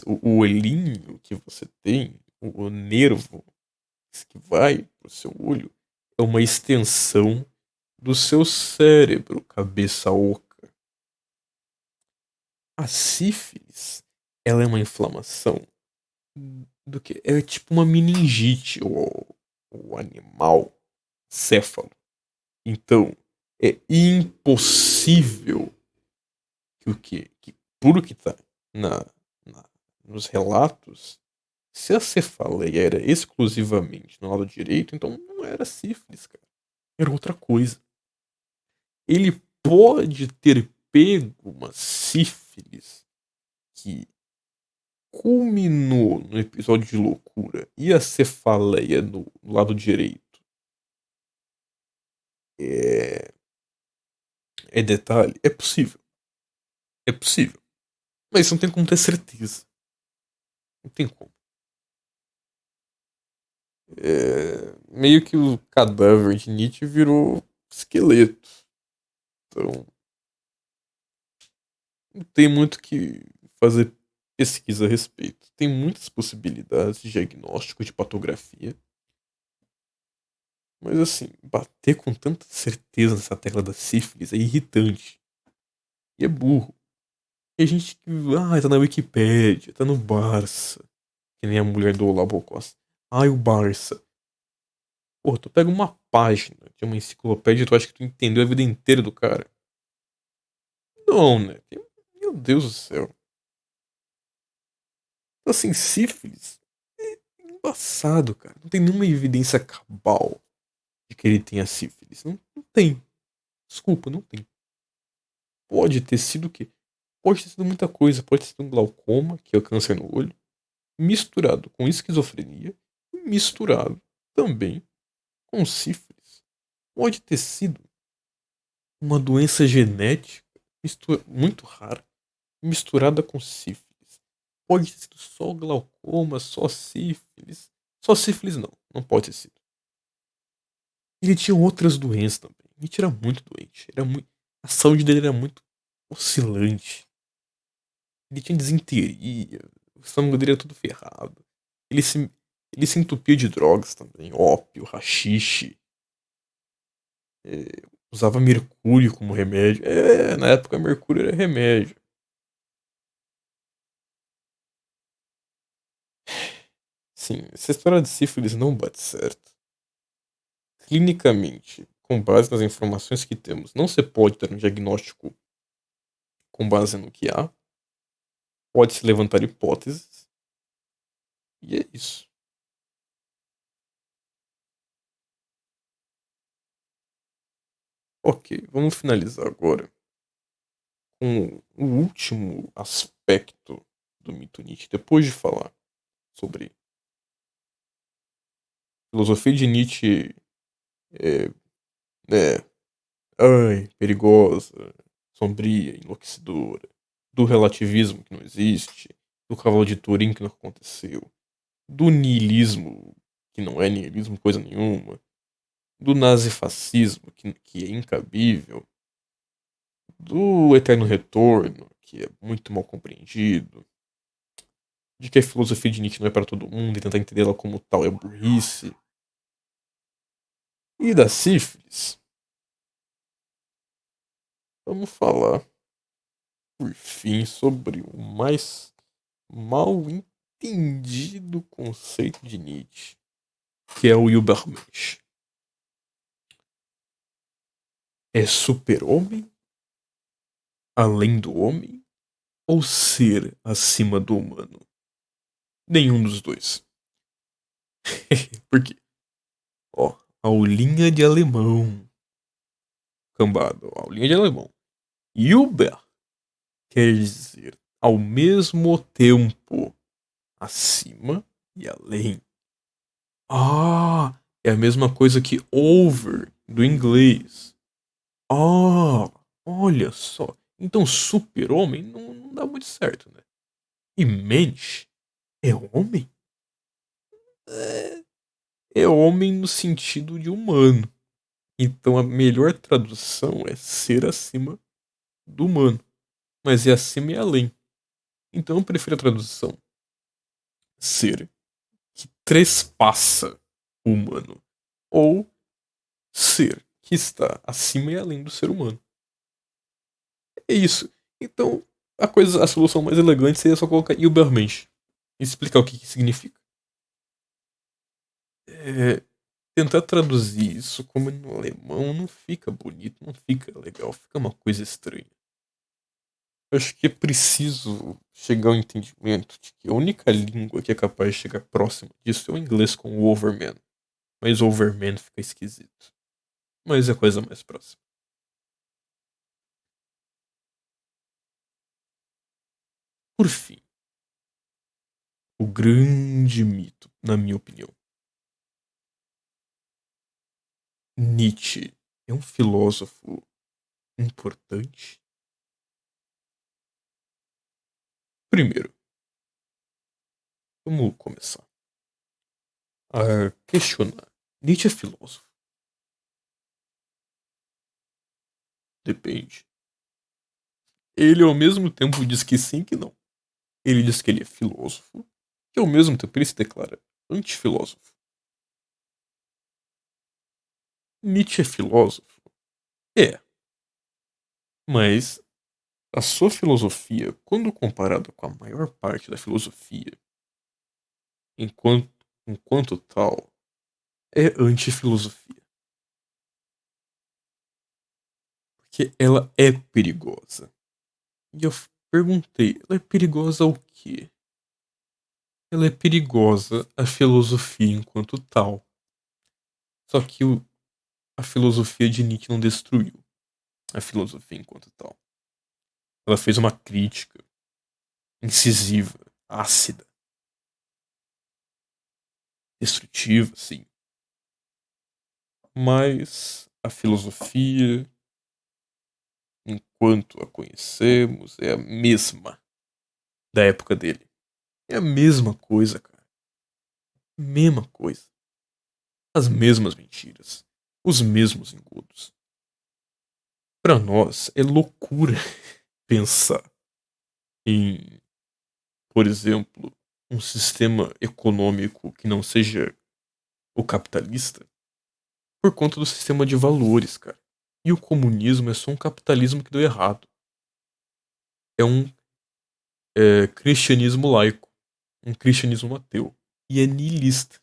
o olhinho que você tem, o nervo que vai pro seu olho, é uma extensão do seu cérebro, cabeça oca. A sífilis, ela é uma inflamação do que? É tipo uma meningite, o animal céfalo. Então, é impossível que o quê? Que por o que tá na, nos relatos, se a cefaleia era exclusivamente no lado direito, então não era sífilis, cara. Era outra coisa. Ele pode ter pego uma sífilis que culminou no episódio de loucura e a cefaleia no lado direito é, é detalhe. É possível. É possível. Mas não tem como ter certeza. Não tem como. Meio que o cadáver de Nietzsche virou esqueleto. Então, não tem muito que fazer pesquisa a respeito. Tem muitas possibilidades de diagnóstico, de patografia. Mas assim, bater com tanta certeza nessa tecla da sífilis é irritante. E é burro. E a gente que. Ah, tá na Wikipédia, tá no Barça. Que nem a mulher do Olavo Costa. Ai, o Barça. Pô, tu pega uma página de uma enciclopédia e tu acha que tu entendeu a vida inteira do cara. Não, né? Meu Deus do céu. Assim, sífilis é embaçado, cara. Não tem nenhuma evidência cabal de que ele tenha sífilis. Não tem. Desculpa, não tem. Pode ter sido o quê? Pode ter sido muita coisa. Pode ter sido um glaucoma, que é o câncer no olho, misturado com esquizofrenia, e misturado também com sífilis. Pode ter sido uma doença genética muito rara, misturada com sífilis. Pode ter sido só glaucoma, só sífilis. Só sífilis não, não pode ter sido. Ele tinha outras doenças também. Nietzsche era muito doente. A saúde dele era muito oscilante. Ele tinha disenteria. O estômago dele era tudo ferrado. Ele se, ele se entupia de drogas também. Ópio, haxixe. Usava mercúrio como remédio. Na época mercúrio era remédio. Sim, essa história de sífilis não bate certo. Clinicamente, com base nas informações que temos, não se pode dar um diagnóstico com base no que há. Pode-se levantar hipóteses. E é isso. Ok, vamos finalizar agora com o último aspecto do mito Nietzsche. Depois de falar sobre filosofia de Nietzsche, é, né, perigosa, sombria, enlouquecedora, do relativismo que não existe, do cavalo de Turim que não aconteceu, do niilismo que não é niilismo coisa nenhuma, do nazifascismo que é incabível, do eterno retorno que é muito mal compreendido, de que a filosofia de Nietzsche não é para todo mundo e tentar entendê-la como tal é burrice, e da sífilis, vamos falar, por fim, sobre o mais mal entendido conceito de Nietzsche, que é o Übermensch. É super-homem, além do homem, ou ser acima do humano? Nenhum dos dois. Por quê? Ó, aulinha de alemão. Cambado, aulinha de alemão. Über quer dizer ao mesmo tempo acima e além. Ah, é a mesma coisa que over do inglês. Ah, olha só. Então super-homem não dá muito certo, né? E mensch é homem? É, é homem no sentido de humano. Então a melhor tradução é ser acima do humano. Mas é acima e além. Então eu prefiro a tradução ser que trespassa o humano. Ou ser que está acima e além do ser humano. É isso. Então, a solução mais elegante seria só colocar Übermensch. E explicar o que significa. É, tentar traduzir isso como no alemão não fica bonito, não fica legal, fica uma coisa estranha. Eu acho que é preciso chegar ao entendimento de que a única língua que é capaz de chegar próximo disso é o inglês com o Overman. Mas Overman fica esquisito. Mas é a coisa mais próxima. Por fim, o grande mito, na minha opinião. Nietzsche é um filósofo importante? Primeiro, vamos começar a questionar. Nietzsche é filósofo? Depende. Ele ao mesmo tempo diz que sim e que não. Ele diz que ele é filósofo, e ao mesmo tempo ele se declara antifilósofo. Nietzsche é filósofo? É, mas a sua filosofia, quando comparada com a maior parte da filosofia, enquanto, enquanto tal, é antifilosofia. Porque ela é perigosa. E eu perguntei, ela é perigosa ao quê? Ela é perigosa a filosofia enquanto tal. Só que a filosofia de Nietzsche não destruiu a filosofia enquanto tal. Ela fez uma crítica incisiva, ácida, destrutiva, sim. Mas a filosofia, enquanto a conhecemos, é a mesma da época dele. É a mesma coisa, cara. Mesma coisa. As mesmas mentiras. Os mesmos engodos. Para nós é loucura pensar em, por exemplo, um sistema econômico que não seja o capitalista por conta do sistema de valores, cara. E o comunismo é só um capitalismo que deu errado. É um cristianismo laico, um cristianismo ateu. E é niilista.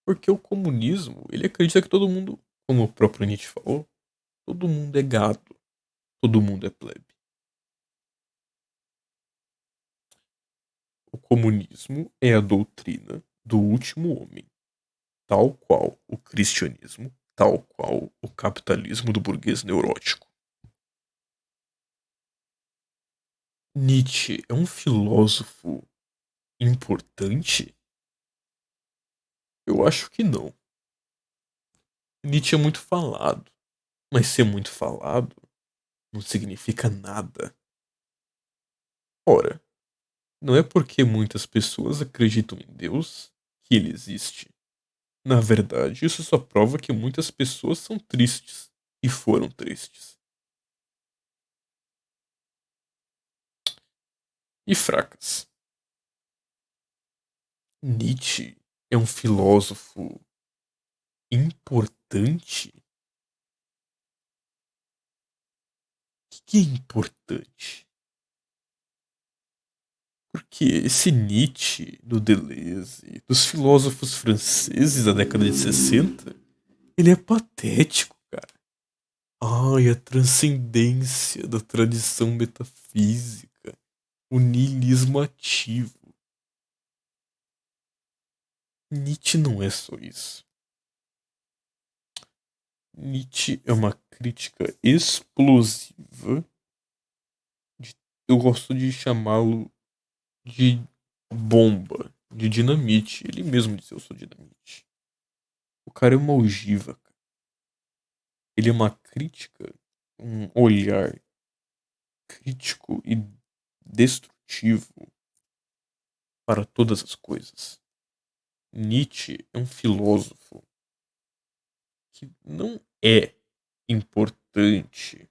Porque o comunismo, ele acredita que todo mundo, como o próprio Nietzsche falou, todo mundo é gado, todo mundo é plebe. O comunismo é a doutrina do último homem, tal qual o cristianismo, tal qual o capitalismo do burguês neurótico. Nietzsche é um filósofo importante? Eu acho que não. Nietzsche é muito falado, mas ser muito falado não significa nada. Ora, não é porque muitas pessoas acreditam em Deus que ele existe. Na verdade, isso só prova que muitas pessoas são tristes e foram tristes. E fracas. Nietzsche é um filósofo importante? O que é importante? Porque esse Nietzsche do Deleuze, dos filósofos franceses da década de 60, ele é patético, cara. Ai, a transcendência da tradição metafísica, o niilismo ativo. Nietzsche não é só isso. Nietzsche é uma crítica explosiva. Eu gosto de chamá-lo de bomba, de dinamite. Ele mesmo disse: Eu sou dinamite. O cara é uma ogiva. Ele é uma crítica, um olhar crítico e destrutivo para todas as coisas. Nietzsche é um filósofo que não é importante.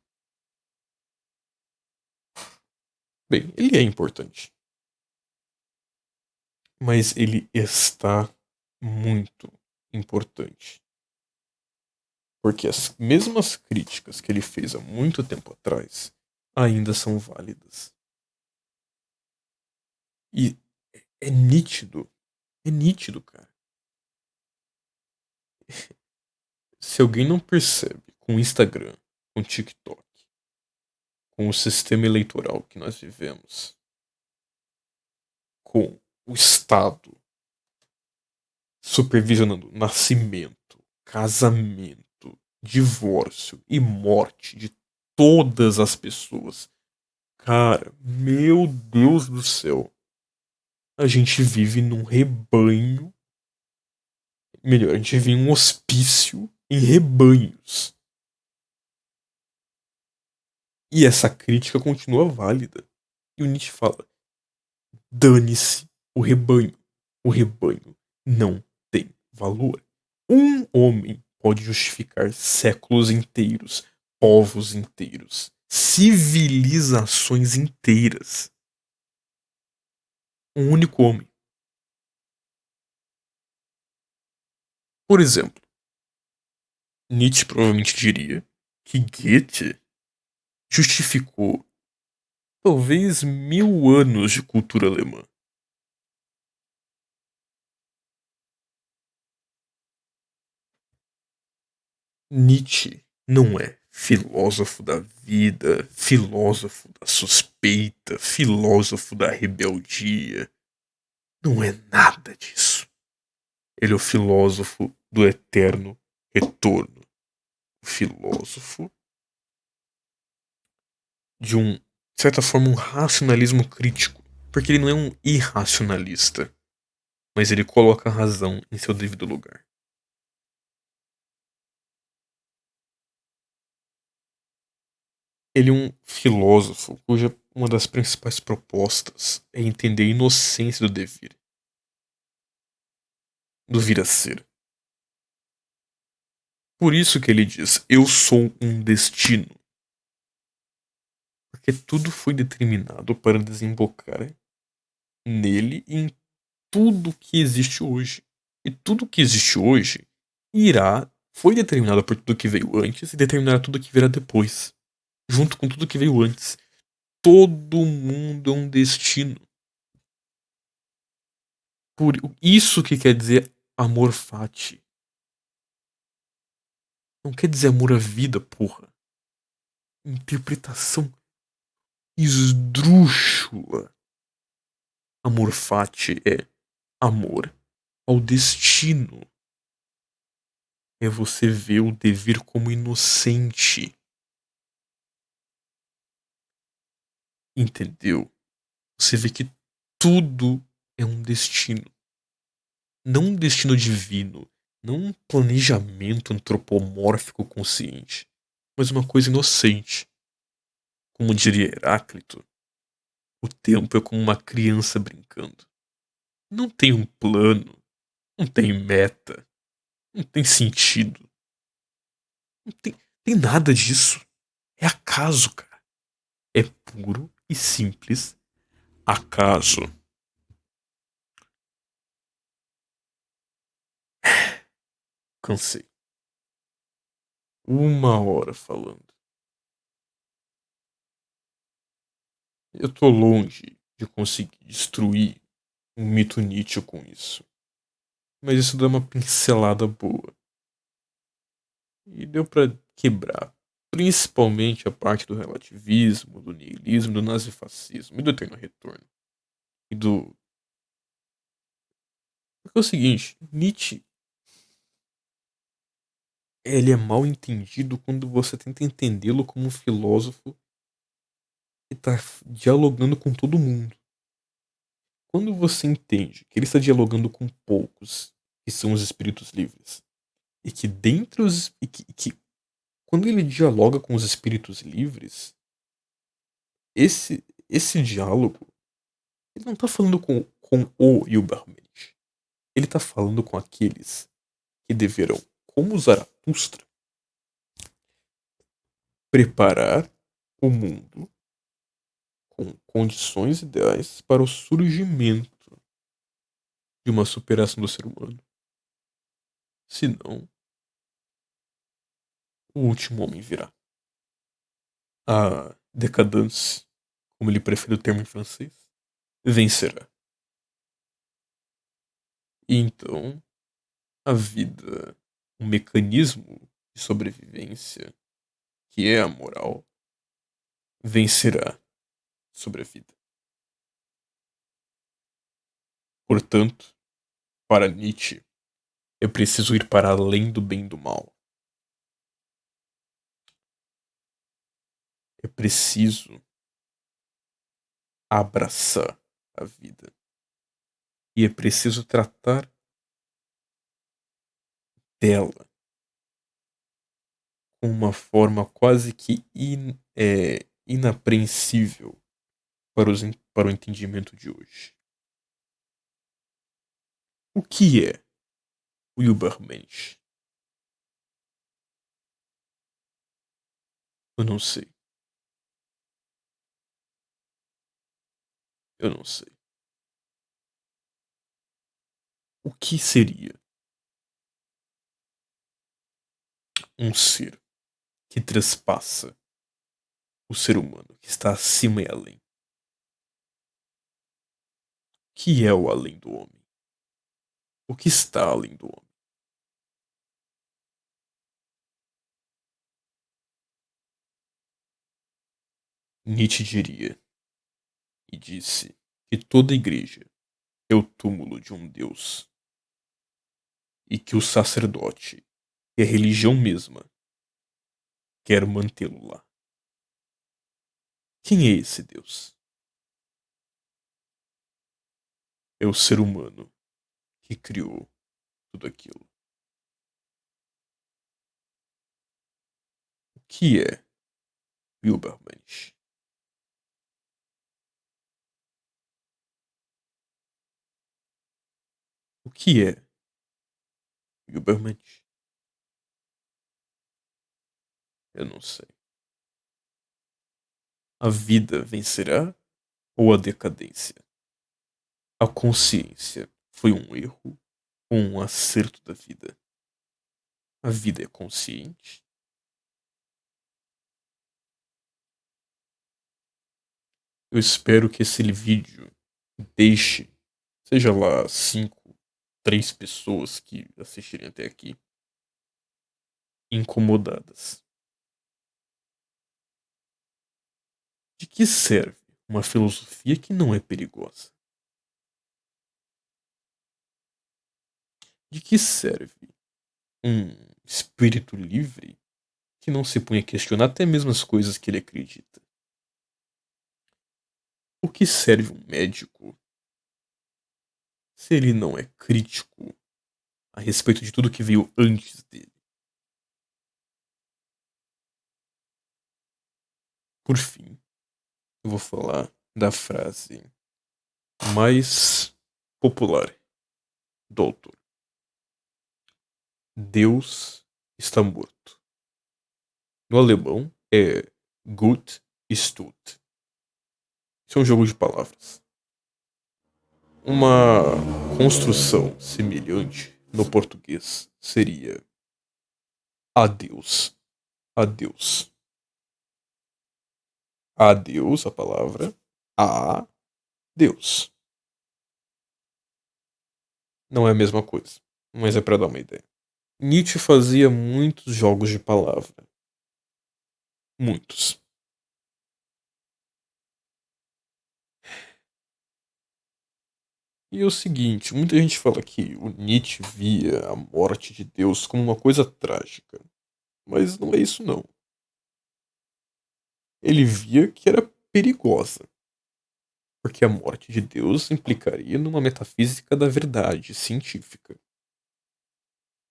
Bem, ele é importante, mas ele está muito importante. Porque as mesmas críticas que ele fez há muito tempo atrás ainda são válidas. E é nítido, cara. Se alguém não percebe com o Instagram, com o TikTok, com o sistema eleitoral que nós vivemos, com o Estado supervisionando nascimento, casamento, divórcio e morte de todas as pessoas. Cara, meu Deus do céu. A gente vive num rebanho. Melhor, a gente vive em um hospício em rebanhos. E essa crítica continua válida. E o Nietzsche fala: dane-se o rebanho. O rebanho não tem valor. Um homem pode justificar séculos inteiros, povos inteiros, civilizações inteiras. Um único homem. Por exemplo, Nietzsche provavelmente diria que Goethe justificou talvez 1000 anos de cultura alemã. Nietzsche não é filósofo da vida, filósofo da suspeita, filósofo da rebeldia. Não é nada disso. Ele é o filósofo do eterno retorno. O filósofo de de certa forma, um racionalismo crítico. Porque ele não é um irracionalista, mas ele coloca a razão em seu devido lugar. Ele é um filósofo cuja uma das principais propostas é entender a inocência do vir a ser. Por isso que ele diz: eu sou um destino. Porque tudo foi determinado para desembocar nele e em tudo que existe hoje. E tudo que existe hoje foi determinado por tudo que veio antes e determinará tudo que virá depois. Junto com tudo que veio antes. Todo mundo é um destino. Por isso que quer dizer amor fati. Não quer dizer amor à vida, porra. Interpretação esdrúxula. Amor fati é amor ao destino. É você ver o dever como inocente. Entendeu? Você vê que tudo é um destino. Não um destino divino. Não um planejamento antropomórfico consciente. Mas uma coisa inocente. Como diria Heráclito, o tempo é como uma criança brincando. Não tem um plano. Não tem meta. Não tem sentido. Não tem nada disso. É acaso, cara. É puro e simples acaso. Cansei. 1 hora falando. Eu tô longe de conseguir destruir um mito Nietzsche com isso. Mas isso dá uma pincelada boa. E deu pra quebrar. Principalmente a parte do relativismo, do niilismo, do nazifascismo e do eterno retorno. E do. Porque é o seguinte, Nietzsche. Ele é mal entendido quando você tenta entendê-lo como um filósofo que tá dialogando com todo mundo. Quando você entende que ele está dialogando com poucos, que são os espíritos livres, e que dentre os. E que quando ele dialoga com os espíritos livres, esse diálogo, ele não está falando com o Hilbermensch. Ele está falando com aqueles que deverão, como Zaratustra, preparar o mundo com condições ideais para o surgimento de uma superação do ser humano. Senão, o último homem virá. A decadence, como ele prefere o termo em francês, vencerá. E então, a vida, um mecanismo de sobrevivência, que é a moral, vencerá sobre a vida. Portanto, para Nietzsche, é preciso ir para além do bem e do mal. É preciso abraçar a vida. E é preciso tratar dela com uma forma quase que inapreensível para o entendimento de hoje. O que é o Übermensch? Eu não sei. Eu não sei. O que seria um ser que trespassa o ser humano, que está acima e além? O que é o além do homem? O que está além do homem? Nietzsche diria, e disse, que toda igreja é o túmulo de um Deus e que o sacerdote e a religião mesma quer mantê-lo lá. Quem é esse Deus? É o ser humano que criou tudo aquilo. O que é Wilbermensch. O que é Wilbermensch? Eu não sei. A vida vencerá ou a decadência? A consciência foi um erro ou um acerto da vida? A vida é consciente? Eu espero que esse vídeo deixe, seja lá 5, 3 pessoas que assistirem até aqui, incomodadas. De que serve uma filosofia que não é perigosa? De que serve um espírito livre que não se põe a questionar até mesmo as coisas que ele acredita? O que serve um médico se ele não é crítico a respeito de tudo que veio antes dele? Por fim, eu vou falar da frase mais popular do autor: Deus está morto. No alemão é Gut ist tot. Isso é um jogo de palavras. Uma construção semelhante no português seria adeus. Adeus. Adeus, a palavra. A Deus. Não é a mesma coisa, mas é para dar uma ideia. Nietzsche fazia muitos jogos de palavra. Muitos. E é o seguinte, muita gente fala que o Nietzsche via a morte de Deus como uma coisa trágica. Mas não é isso não. Ele via que era perigosa, porque a morte de Deus implicaria numa metafísica da verdade científica,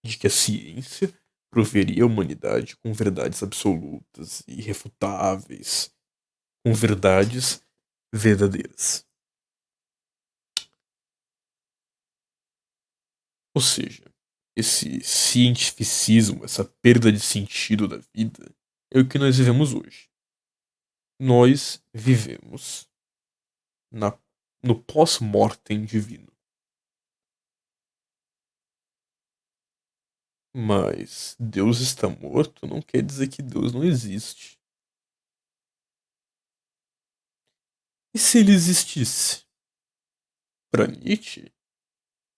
de que a ciência proveria a humanidade com verdades absolutas e irrefutáveis, com verdades verdadeiras. Ou seja, esse cientificismo, essa perda de sentido da vida, é o que nós vivemos hoje. Nós vivemos na, no pós-mortem divino. Mas Deus está morto não quer dizer que Deus não existe. E se ele existisse? Para Nietzsche,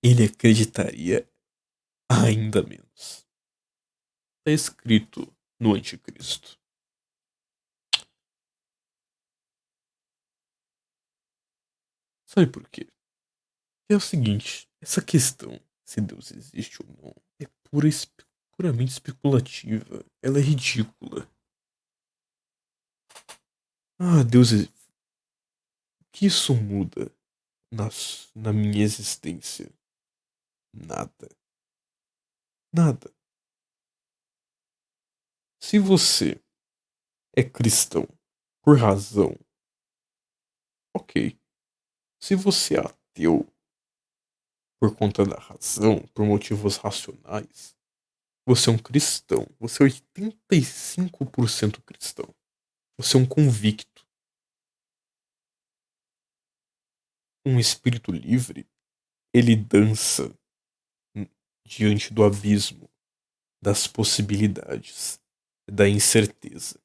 ele acreditaria ainda menos. Está escrito no Anticristo. Sabe por quê? É o seguinte, essa questão, se Deus existe ou não, é puramente especulativa. Ela é ridícula. Ah, Deus, o que isso muda na minha existência? Nada. Nada. Se você é cristão por razão, ok. Se você é ateu por conta da razão, por motivos racionais, você é um cristão. Você é 85% cristão. Você é um convicto. Um espírito livre, ele dança diante do abismo das possibilidades, da incerteza.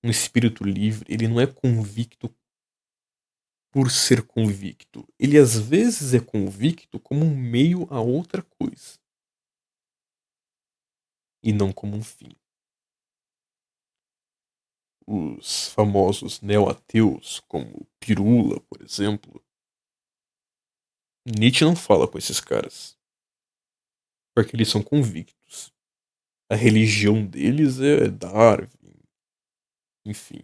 Um espírito livre, ele não é convicto por ser convicto. Ele às vezes é convicto como um meio a outra coisa e não como um fim. Os famosos neo-ateus, como Pirula, por exemplo, Nietzsche não fala com esses caras, porque eles são convictos. A religião deles é Darwin, enfim,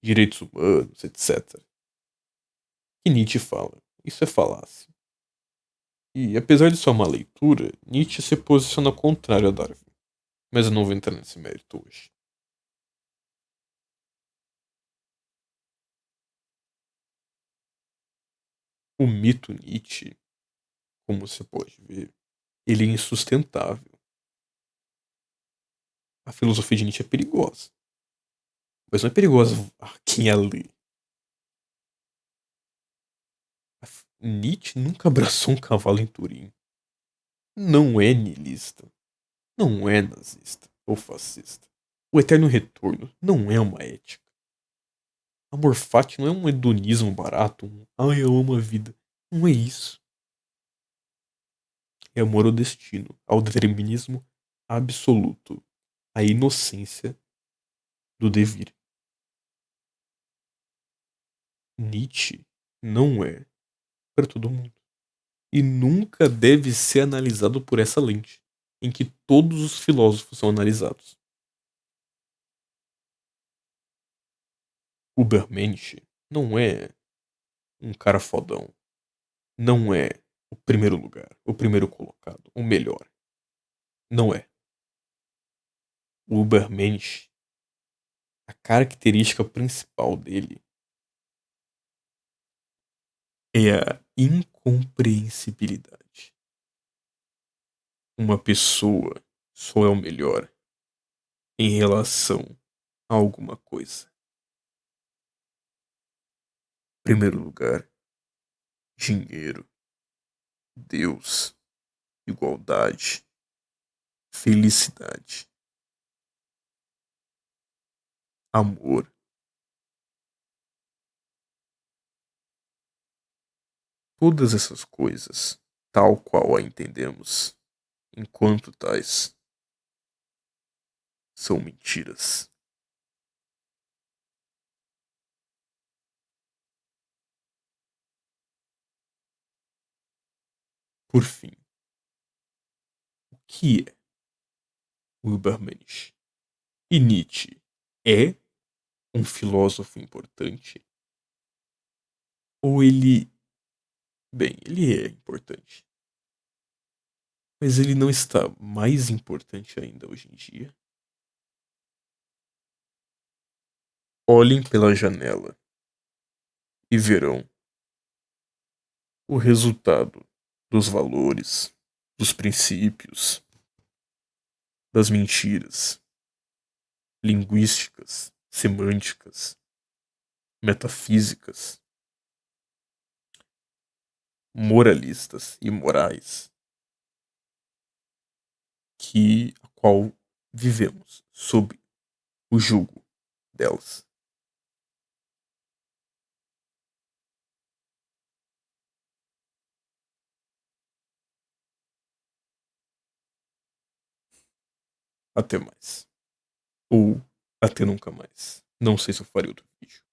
direitos humanos, etc. E Nietzsche fala. Isso é falácia. E apesar de sua má leitura, Nietzsche se posiciona ao contrário a Darwin. Mas eu não vou entrar nesse mérito hoje. O mito Nietzsche, como você pode ver, ele é insustentável. A filosofia de Nietzsche é perigosa. Mas não é perigosa a quem a lê. Nietzsche nunca abraçou um cavalo em Turim. Não é niilista. Não é nazista ou fascista. O eterno retorno não é uma ética. Amor fati não é um hedonismo barato, ai eu amo a vida. Não é isso. É amor ao destino, ao determinismo absoluto, à inocência do devir. Nietzsche não é para todo mundo. E nunca deve ser analisado por essa lente, em que todos os filósofos são analisados. Ubermensch não é um cara fodão. Não é o primeiro lugar, o primeiro colocado, o melhor. Não é. O Ubermensch, a característica principal dele é a incompreensibilidade. Uma pessoa só é o melhor em relação a alguma coisa. Primeiro lugar, dinheiro, Deus, igualdade, felicidade, amor. Todas essas coisas, tal qual a entendemos, enquanto tais, são mentiras. Por fim, o que é o Übermensch? E Nietzsche é um filósofo importante? Ou ele. Bem, ele é importante. Mas ele não está mais importante ainda hoje em dia? Olhem pela janela e verão o resultado dos valores, dos princípios, das mentiras linguísticas, semânticas, metafísicas, moralistas e morais que a qual vivemos sob o jugo delas. Até mais. Ou até nunca mais. Não sei se eu farei outro vídeo.